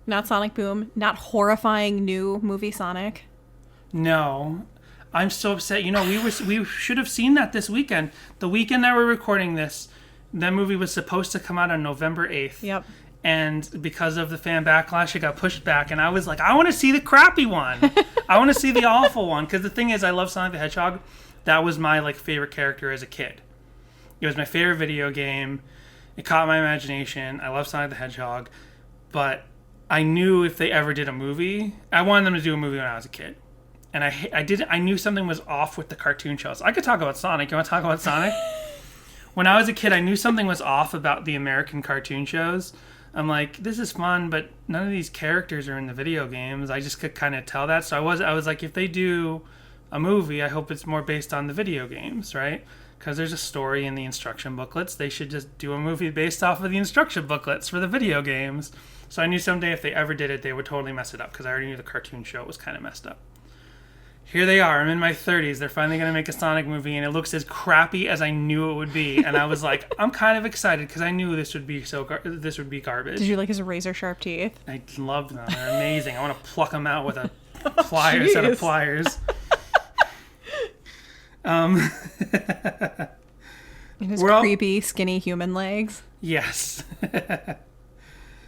Not Sonic Boom. Not horrifying new movie Sonic. No. I'm so upset. You know, we should have seen that this weekend. The weekend that we're recording this, that movie was supposed to come out on November 8th. Yep. And because of the fan backlash, it got pushed back. And I was like, I want to see the crappy one. I want to see the awful one. Because the thing is, I love Sonic the Hedgehog. That was my like favorite character as a kid. It was my favorite video game. It caught my imagination. I love Sonic the Hedgehog. But I knew if they ever did a movie, I wanted them to do a movie when I was a kid. And I knew something was off with the cartoon shows. I could talk about Sonic. You want to talk about Sonic? When I was a kid, I knew something was off about the American cartoon shows. I'm like, this is fun, but none of these characters are in the video games. I just could kind of tell that. So I was like, if they do a movie, I hope it's more based on the video games, right? Because there's a story in the instruction booklets. They should just do a movie based off of the instruction booklets for the video games. So I knew someday if they ever did it, they would totally mess it up because I already knew the cartoon show was kind of messed up. Here they are. I'm in my 30s. They're finally going to make a Sonic movie, and it looks as crappy as I knew it would be. And I was like, I'm kind of excited because I knew this would be garbage. Did you like his razor sharp teeth? I love them. They're amazing. I want to pluck them out with a set of pliers. And his creepy, skinny human legs. Yes.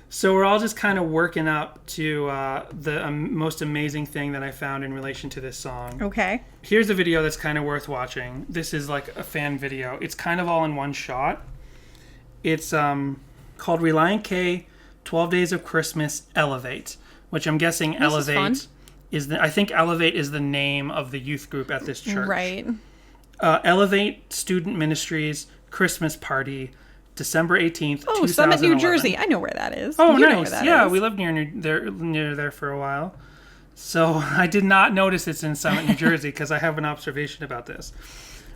So we're all just kind of working up to the most amazing thing that I found in relation to this song. Okay. Here's a video that's kind of worth watching. This is like a fan video. It's kind of all in one shot. It's called Relient K, 12 Days of Christmas, Elevate, which I'm guessing this Elevate I think Elevate is the name of the youth group at this church. Right. Elevate Student Ministries Christmas Party, December 18th, 2011. Summit, New Jersey. I know where that is. Oh, you nice. Yeah, we lived near there for a while. So I did not notice it's in Summit, New Jersey, because I have an observation about this.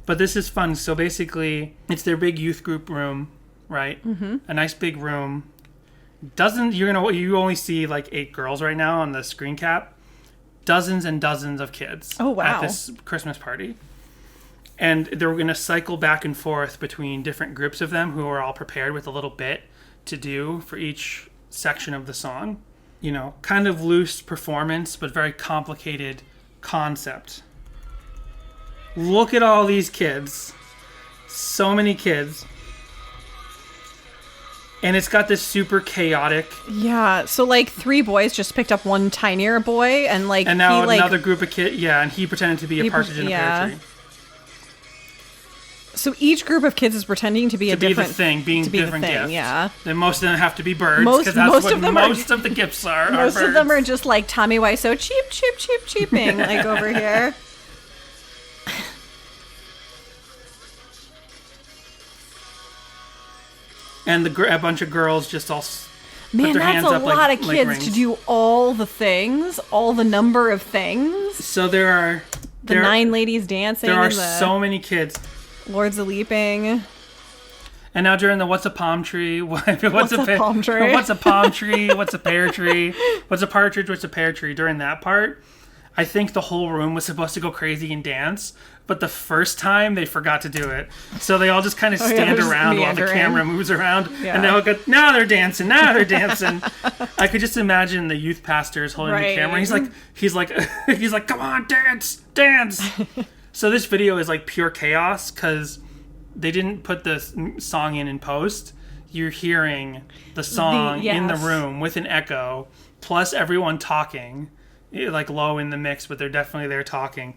But this is fun. So basically, it's their big youth group room, right? Mm-hmm. A nice big room. You only see like 8 girls right now on the screen cap. Dozens and dozens of kids. Oh, wow. At this Christmas party. And they're going to cycle back and forth between different groups of them who are all prepared with a little bit to do for each section of the song. You know, kind of loose performance, but very complicated concept. Look at all these kids. So many kids. And it's got this super chaotic... Yeah, so like 3 boys just picked up one tinier boy and like... And now another group of kids... Yeah, and he pretended to be a partridge in a pear tree. So each group of kids is pretending to be a different thing, being different gifts. Yeah. Then most of them have to be birds because that's what most of the gifts are. Most of them are just like Tommy Wiseau cheeping like over here. And a bunch of girls just all Man, that's a lot of kids to do all the things, all the number of things. So there are... The 9 ladies dancing. There are so many kids. Lords of Leaping. And now during the What's a Palm Tree? What's a palm tree? What's a palm tree? What's a pear tree? What's a partridge? What's a pear tree? During that part, I think the whole room was supposed to go crazy and dance. But the first time, they forgot to do it. So they all just kind of stand around while the camera moves around. Yeah. And they'll go, now they're dancing. I could just imagine the youth pastors holding the camera. He's like, come on, dance. So this video is like pure chaos because they didn't put the song in post. You're hearing the song in the room with an echo, plus everyone talking, like low in the mix, but they're definitely there talking.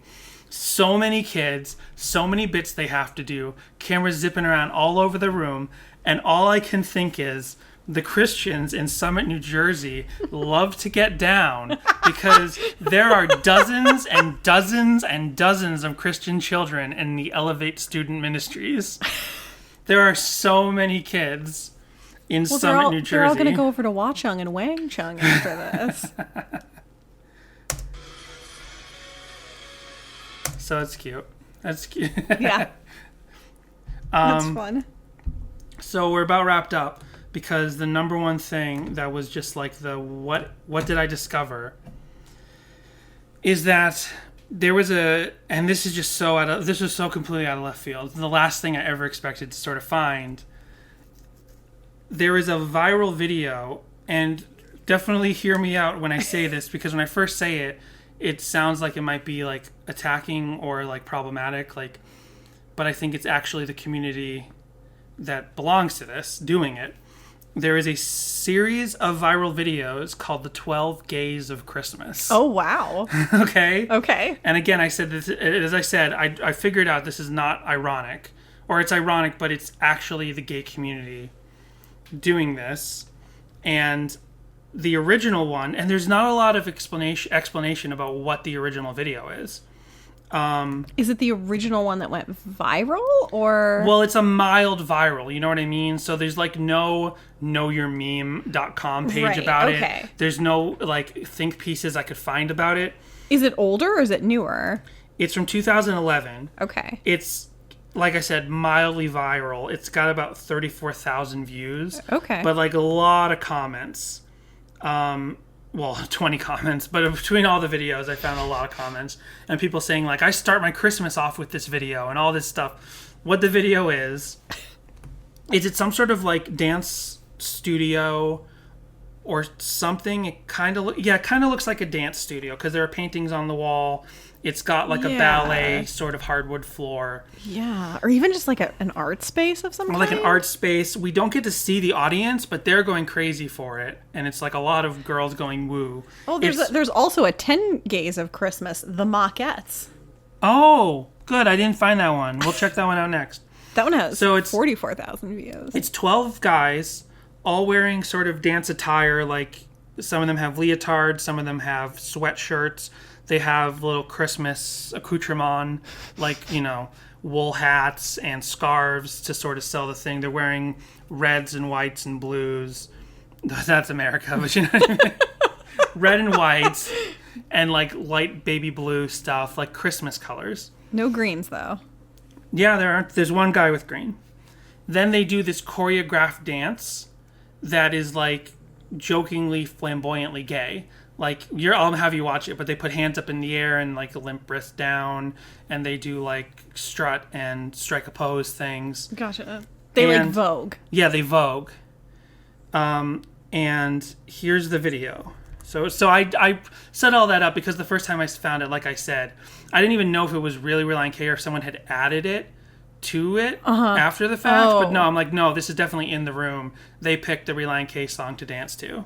So many kids, so many bits they have to do, cameras zipping around all over the room, and all I can think is the Christians in Summit, New Jersey love to get down because there are dozens and dozens and dozens of Christian children in the Elevate student ministries. There are so many kids in Summit, New Jersey. They're all going to go over to Watchung and Wangchung after this. So it's cute. That's cute. Yeah. That's fun. So we're about wrapped up because the number one thing that was just like the what did I discover is that there was and this is just this was so completely out of left field. The last thing I ever expected to sort of find. There is a viral video, and definitely hear me out when I say this, because when I first say it, it sounds like it might be like attacking or like problematic, like, but I think it's actually the community that belongs to this doing it. There is a series of viral videos called the 12 Gays of Christmas. Oh, wow. Okay. And again, I said this, as I said, I figured out this is not ironic, or it's ironic, but it's actually the gay community doing this. And the original one, and there's not a lot of explanation about what the original video is. Is it the original one that went viral, or? Well, it's a mild viral, you know what I mean? So there's like no knowyourmeme.com page about it. There's no like think pieces I could find about it. Is it older or is it newer? It's from 2011. Okay. It's, like I said, mildly viral. It's got about 34,000 views. Okay. But like a lot of comments. Well, 20 comments, but between all the videos, I found a lot of comments and people saying like, I start my Christmas off with this video and all this stuff. What the video is it some sort of like dance studio or something? It kind of looks like a dance studio because there are paintings on the wall. It's got like a ballet sort of hardwood floor. Yeah, or even just like an art space of some kind. Like an art space. We don't get to see the audience, but they're going crazy for it. And it's like a lot of girls going woo. Oh, there's also a 10 Gays of Christmas, The Mockettes. Oh, good. I didn't find that one. We'll check that one out next. That one has 44,000 views. It's 12 guys all wearing sort of dance attire. Like some of them have leotards, some of them have sweatshirts. They have little Christmas accoutrement, like, you know, wool hats and scarves to sort of sell the thing. They're wearing reds and whites and blues. That's America, but you know what I mean? Red and whites and like light baby blue stuff, like Christmas colors. No greens, though. Yeah, there's one guy with green. Then they do this choreographed dance that is like jokingly, flamboyantly gay. Like, I'll have you watch it, but they put hands up in the air and, like, limp wrists down, and they do, like, strut and strike a pose things. Gotcha. They, like, vogue. Yeah, they vogue. And here's the video. So I set all that up because the first time I found it, like I said, I didn't even know if it was really Relient K or if someone had added it to it after the fact. But no, I'm like, no, this is definitely in the room. They picked the Relient K song to dance to.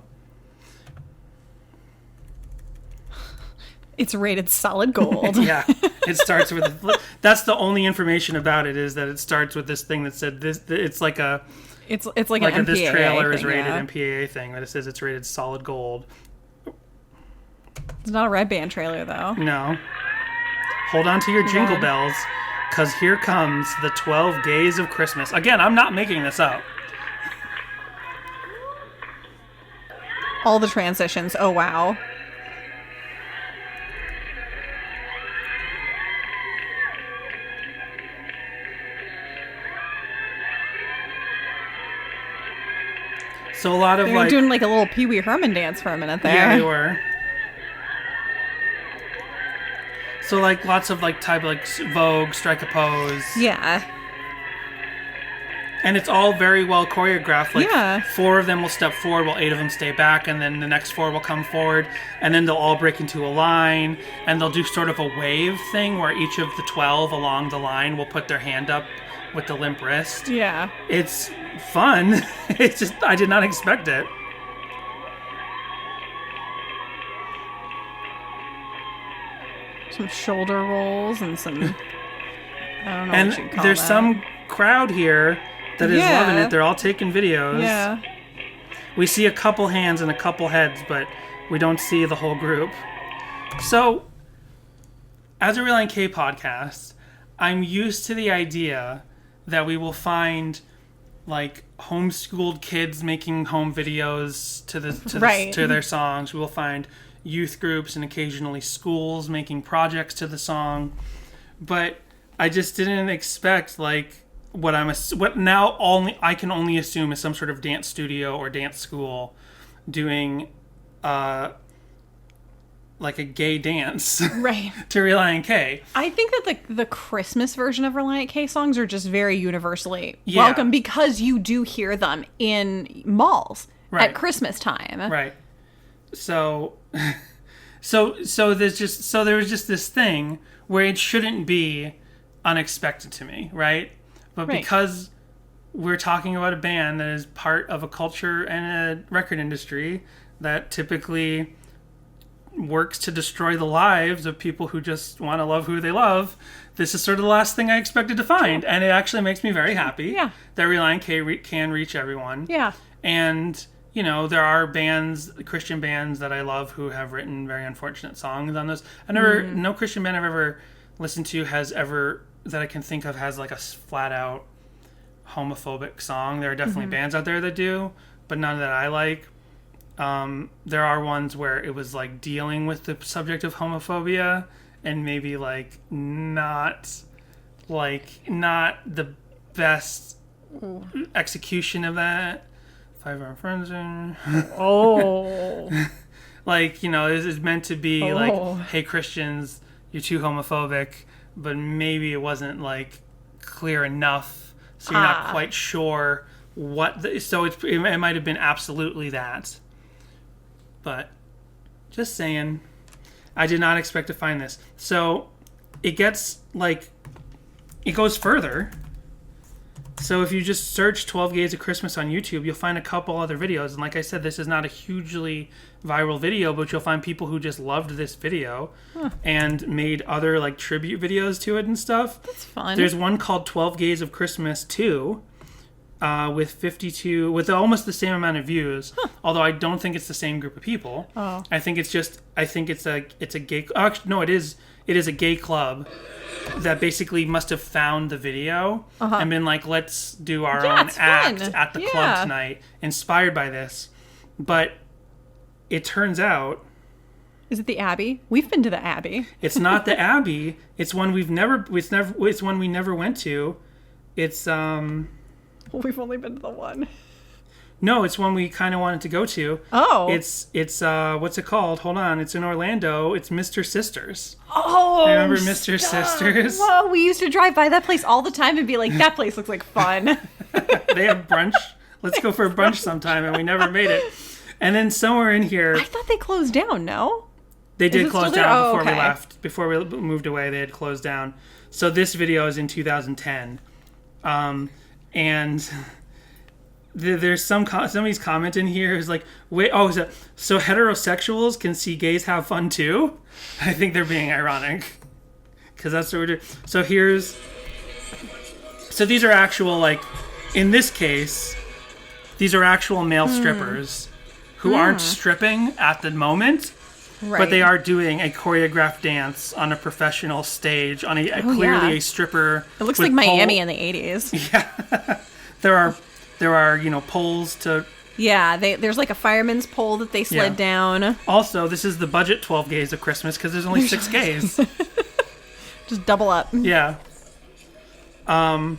It's rated solid gold. Yeah, it starts with. That's the only information about it, is that it starts with this thing that said this. It's like a. It's like an MPAA this trailer thing, is rated MPAA thing, but it says it's rated solid gold. It's not a Red Band trailer though. No. Hold on to your jingle bells, because here comes the 12 Gays of Christmas. Again, I'm not making this up. All the transitions. Oh wow. So a lot of they were doing like a little Pee Wee Herman dance for a minute there. Yeah, they were. So like lots of like type like Vogue, strike a pose. Yeah. And it's all very well choreographed. Like 4 of them will step forward while 8 of them stay back, and then the next 4 will come forward, and then they'll all break into a line, and they'll do sort of a wave thing where each of the 12 along the line will put their hand up with the limp wrist. Yeah. It's fun. It's just, I did not expect it. Some shoulder rolls and some, I don't know and what you'd call there's that. some crowd here that is loving it. They're all taking videos. Yeah. We see a couple hands and a couple heads, but we don't see the whole group. So, as a Relient K podcast, I'm used to the idea that we will find like homeschooled kids making home videos to their songs. We will find youth groups and occasionally schools making projects to the song. But I just didn't expect like what now only I can only assume is some sort of dance studio or dance school doing like a gay dance right to Relient K. I think that the Christmas version of Relient K songs are just very universally welcome because you do hear them in malls at Christmas time. Right. So there was just this thing where it shouldn't be unexpected to me, right? But because we're talking about a band that is part of a culture and a record industry that typically works to destroy the lives of people who just want to love who they love, this is sort of the last thing I expected to find. And it actually makes me very happy that Relient K can reach everyone. Yeah. And, you know, there are Christian bands that I love who have written very unfortunate songs on this. No Christian band I've ever listened to that I can think of has like a flat out homophobic song. There are definitely bands out there that do, but none that I like. There are ones where it was like dealing with the subject of homophobia and maybe like not the best execution of that. 5 Hour Friends. Like, you know, this is meant to be like, hey Christians, you're too homophobic, but maybe it wasn't like clear enough, so you're not quite sure so it might have been absolutely that. But just saying, I did not expect to find this. So it gets like, it goes further. So if you just search 12 Gays of Christmas on YouTube, you'll find a couple other videos. And like I said, this is not a hugely viral video, but you'll find people who just loved this video and made other like tribute videos to it and stuff. That's fun. There's one called 12 Gays of Christmas 2 with almost the same amount of views, although I don't think it's the same group of people. I think it's a gay, actually, no, it is a gay club that basically must have found the video and been like, let's do our own act at the club tonight, inspired by this. But it turns out, is it the Abbey? We've been to the Abbey. It's not the Abbey. It's one we never went to. It's we've only been to the one. No, it's one we kind of wanted to go to. It's what's it called? Hold on, it's in Orlando. It's Mr. Sisters. Remember Mr. Sisters? Whoa, we used to drive by that place all the time and be like, that place looks like fun. They have brunch. Let's go for a brunch sometime, and we never made it. And then somewhere in here, I thought they closed down. No, they did close down before we left. Before we moved away, they had closed down. So this video is in 2010, and there's somebody's comment in here who's like, wait, so heterosexuals can see gays have fun too? I think they're being ironic, because that's what we're doing. So these are actual, like, in this case, these are actual male strippers who aren't stripping at the moment, but they are doing a choreographed dance on a professional stage on clearly a stripper. It looks like Miami in the 80s. Yeah. There are, poles to... Yeah, there's like a fireman's pole that they slid down. Also, this is the budget 12 Gays of Christmas because there's only 6 gays. Just double up. Yeah. Are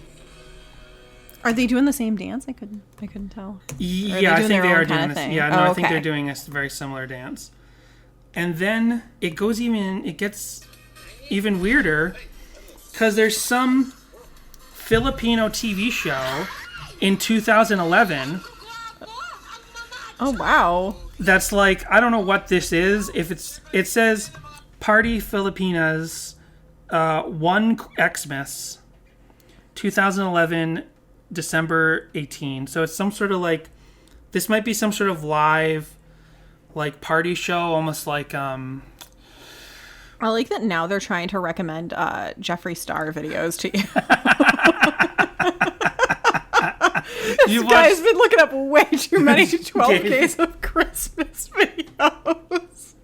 they doing the same dance? I couldn't tell. Yeah, I think they are doing this. Yeah, no, I think they're doing a very similar dance. And then it gets even weirder because there's some Filipino TV show in 2011. Oh, wow. That's like, I don't know what this is. It says Party Filipinas 1 Xmas 2011 December 18. So it's some sort of like, this might be some sort of live like party show, almost like I like that now they're trying to recommend Jeffree Star videos to you. This guy's been looking up way too many 12 Days of Christmas videos.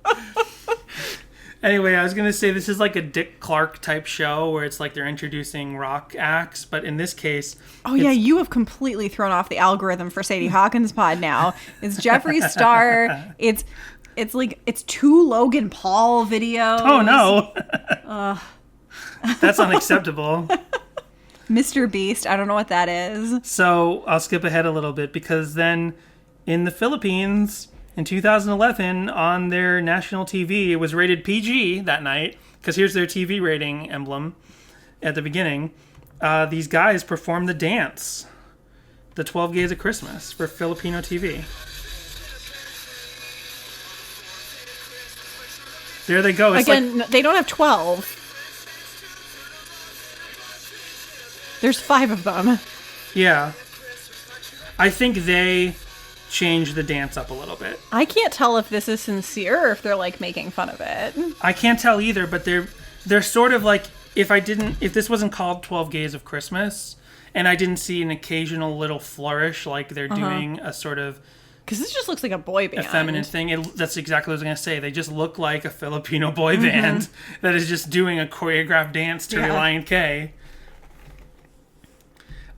Anyway, I was going to say this is like a Dick Clark type show where it's like they're introducing rock acts, but in this case... Oh yeah, you have completely thrown off the algorithm for Sadie Hawkins Pod now. It's Jeffree Star. It's like, it's 2 Logan Paul videos. Oh no. That's unacceptable. Mr. Beast, I don't know what that is. So I'll skip ahead a little bit because then in the Philippines in 2011 on their national TV, it was rated PG that night because here's their TV rating emblem at the beginning. These guys performed the dance, the 12 Gays of Christmas for Filipino TV. There they go. It's Again, they don't have 12. There's 5 of them. Yeah. I think they changed the dance up a little bit. I can't tell if this is sincere or if they're like making fun of it. I can't tell either, but they're sort of like if this wasn't called 12 Gays of Christmas and I didn't see an occasional little flourish like they're doing a sort of because this just looks like a boy band. A feminine thing. That's exactly what I was going to say. They just look like a Filipino boy band that is just doing a choreographed dance to Relient K.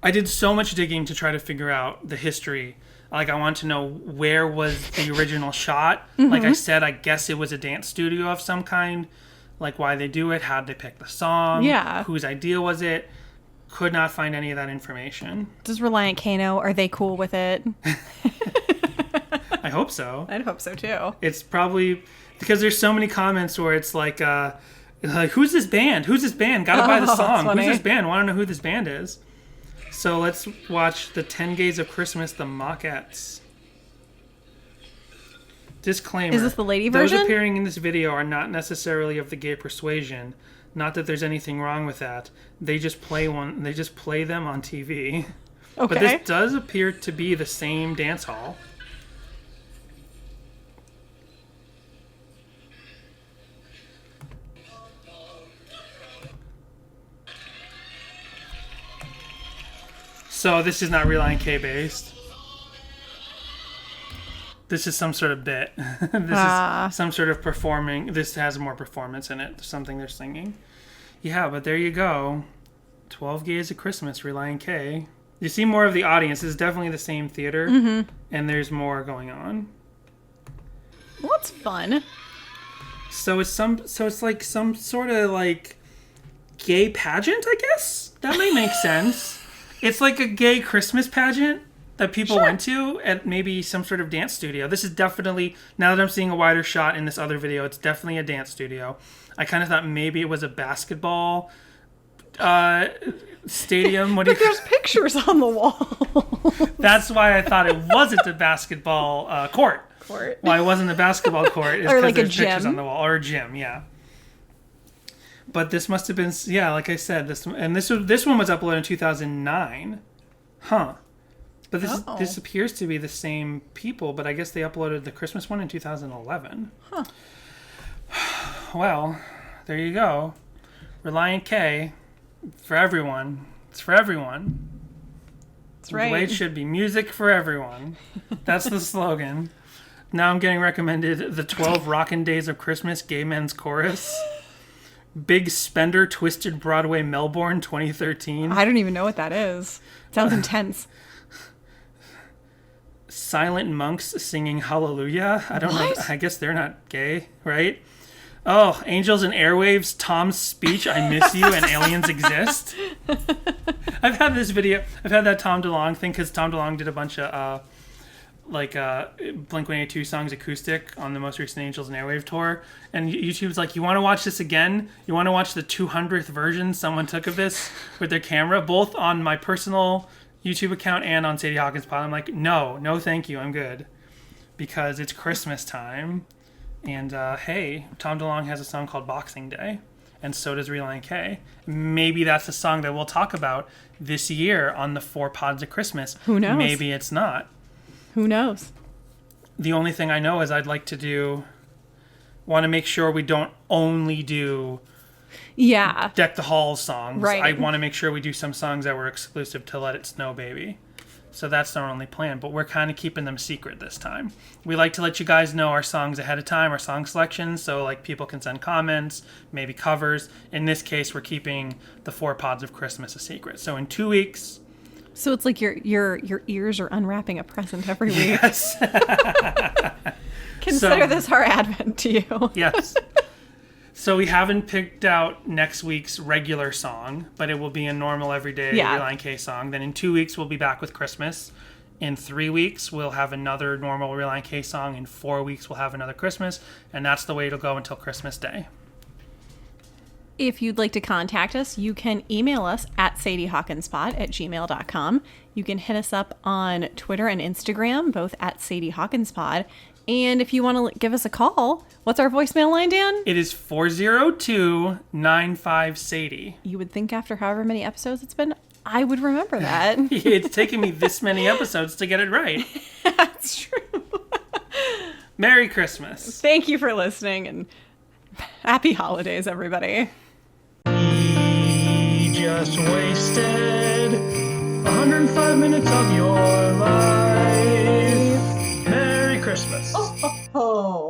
I did so much digging to try to figure out the history. Like, I want to know where was the original shot. Like I said, I guess it was a dance studio of some kind. Like, why they do it, how'd they pick the song, whose idea was it. Could not find any of that information. Does Relient K know? Are they cool with it? I hope so. I'd hope so, too. It's probably... Because there's so many comments where it's like who's this band? Who's this band? Gotta buy the song. Who's this band? Want to know who this band is. So let's watch the 10 Gays of Christmas, the Mockettes. Disclaimer. Is this the lady version? Those appearing in this video are not necessarily of the gay persuasion. Not that there's anything wrong with that. They just play them on TV. Okay. But this does appear to be the same dance hall. So this is not Relient K based. This is some sort of bit. This is some sort of performing. This has more performance in it. Something they're singing. Yeah, but there you go. 12 Gays of Christmas, Relient K. You see more of the audience. It's definitely the same theater. And there's more going on. Well, that's fun. So it's like some sort of like gay pageant, I guess? That may make sense. It's like a gay Christmas pageant that people went to at maybe some sort of dance studio. This is definitely, now that I'm seeing a wider shot in this other video, it's definitely a dance studio. I kind of thought maybe it was a basketball stadium. But there's pictures on the wall. That's why I thought it wasn't a basketball court. Why it wasn't a basketball court is because like there's pictures on the wall. Or a gym, yeah. But this must have been, like I said, this one was uploaded in 2009. Huh. But this appears to be the same people, but I guess they uploaded the Christmas one in 2011. Huh. Well, there you go. Relient K, for everyone. It's for everyone. That's right. The way it should be. Music for everyone. That's the slogan. Now I'm getting recommended the 12 Rockin' Days of Christmas Gay Men's Chorus. Big Spender Twisted Broadway Melbourne 2013. I don't even know what that is. Sounds intense. Silent Monks Singing Hallelujah. I don't know. I guess they're not gay, right? Oh, Angels and Airwaves, Tom's Speech, I Miss You, and Aliens Exist. I've had this video. I've had that Tom DeLonge thing because Tom DeLonge did a bunch of Blink-182 songs acoustic on the most recent Angels and Airwave tour. And YouTube's like, you want to watch this again? You want to watch the 200th version someone took of this with their camera, both on my personal YouTube account and on Sadie Hawkins' pod? I'm like, no, thank you, I'm good. Because it's Christmas time. And hey, Tom DeLonge has a song called Boxing Day. And so does Relient K. Maybe that's a song that we'll talk about this year on the 4 Pods of Christmas. Who knows? Maybe it's not. Who knows? The only thing I know is I'd like to want to make sure we don't only do Deck the Halls songs. Right. I want to make sure we do some songs that were exclusive to Let It Snow Baby. So that's our only plan, but we're kind of keeping them secret this time. We like to let you guys know our songs ahead of time, our song selections, so like people can send comments, maybe covers. In this case, we're keeping the 4 Pods of Christmas a secret. So in 2 weeks... So it's like your ears are unwrapping a present every week. Yes. Consider this our advent to you. Yes. So we haven't picked out next week's regular song, but it will be a normal everyday Relient K song. Then in 2 weeks, we'll be back with Christmas. In 3 weeks, we'll have another normal Relient K song. In 4 weeks, we'll have another Christmas. And that's the way it'll go until Christmas Day. If you'd like to contact us, you can email us at sadiehawkinspod@gmail.com. You can hit us up on Twitter and Instagram, both at sadiehawkinspod. And if you want to give us a call, what's our voicemail line, Dan? It is 402-95-SADIE. You would think after however many episodes it's been, I would remember that. It's taken me this many episodes to get it right. That's true. Merry Christmas. Thank you for listening, and happy holidays, everybody. We just wasted 105 minutes of your life. Merry Christmas. Oh.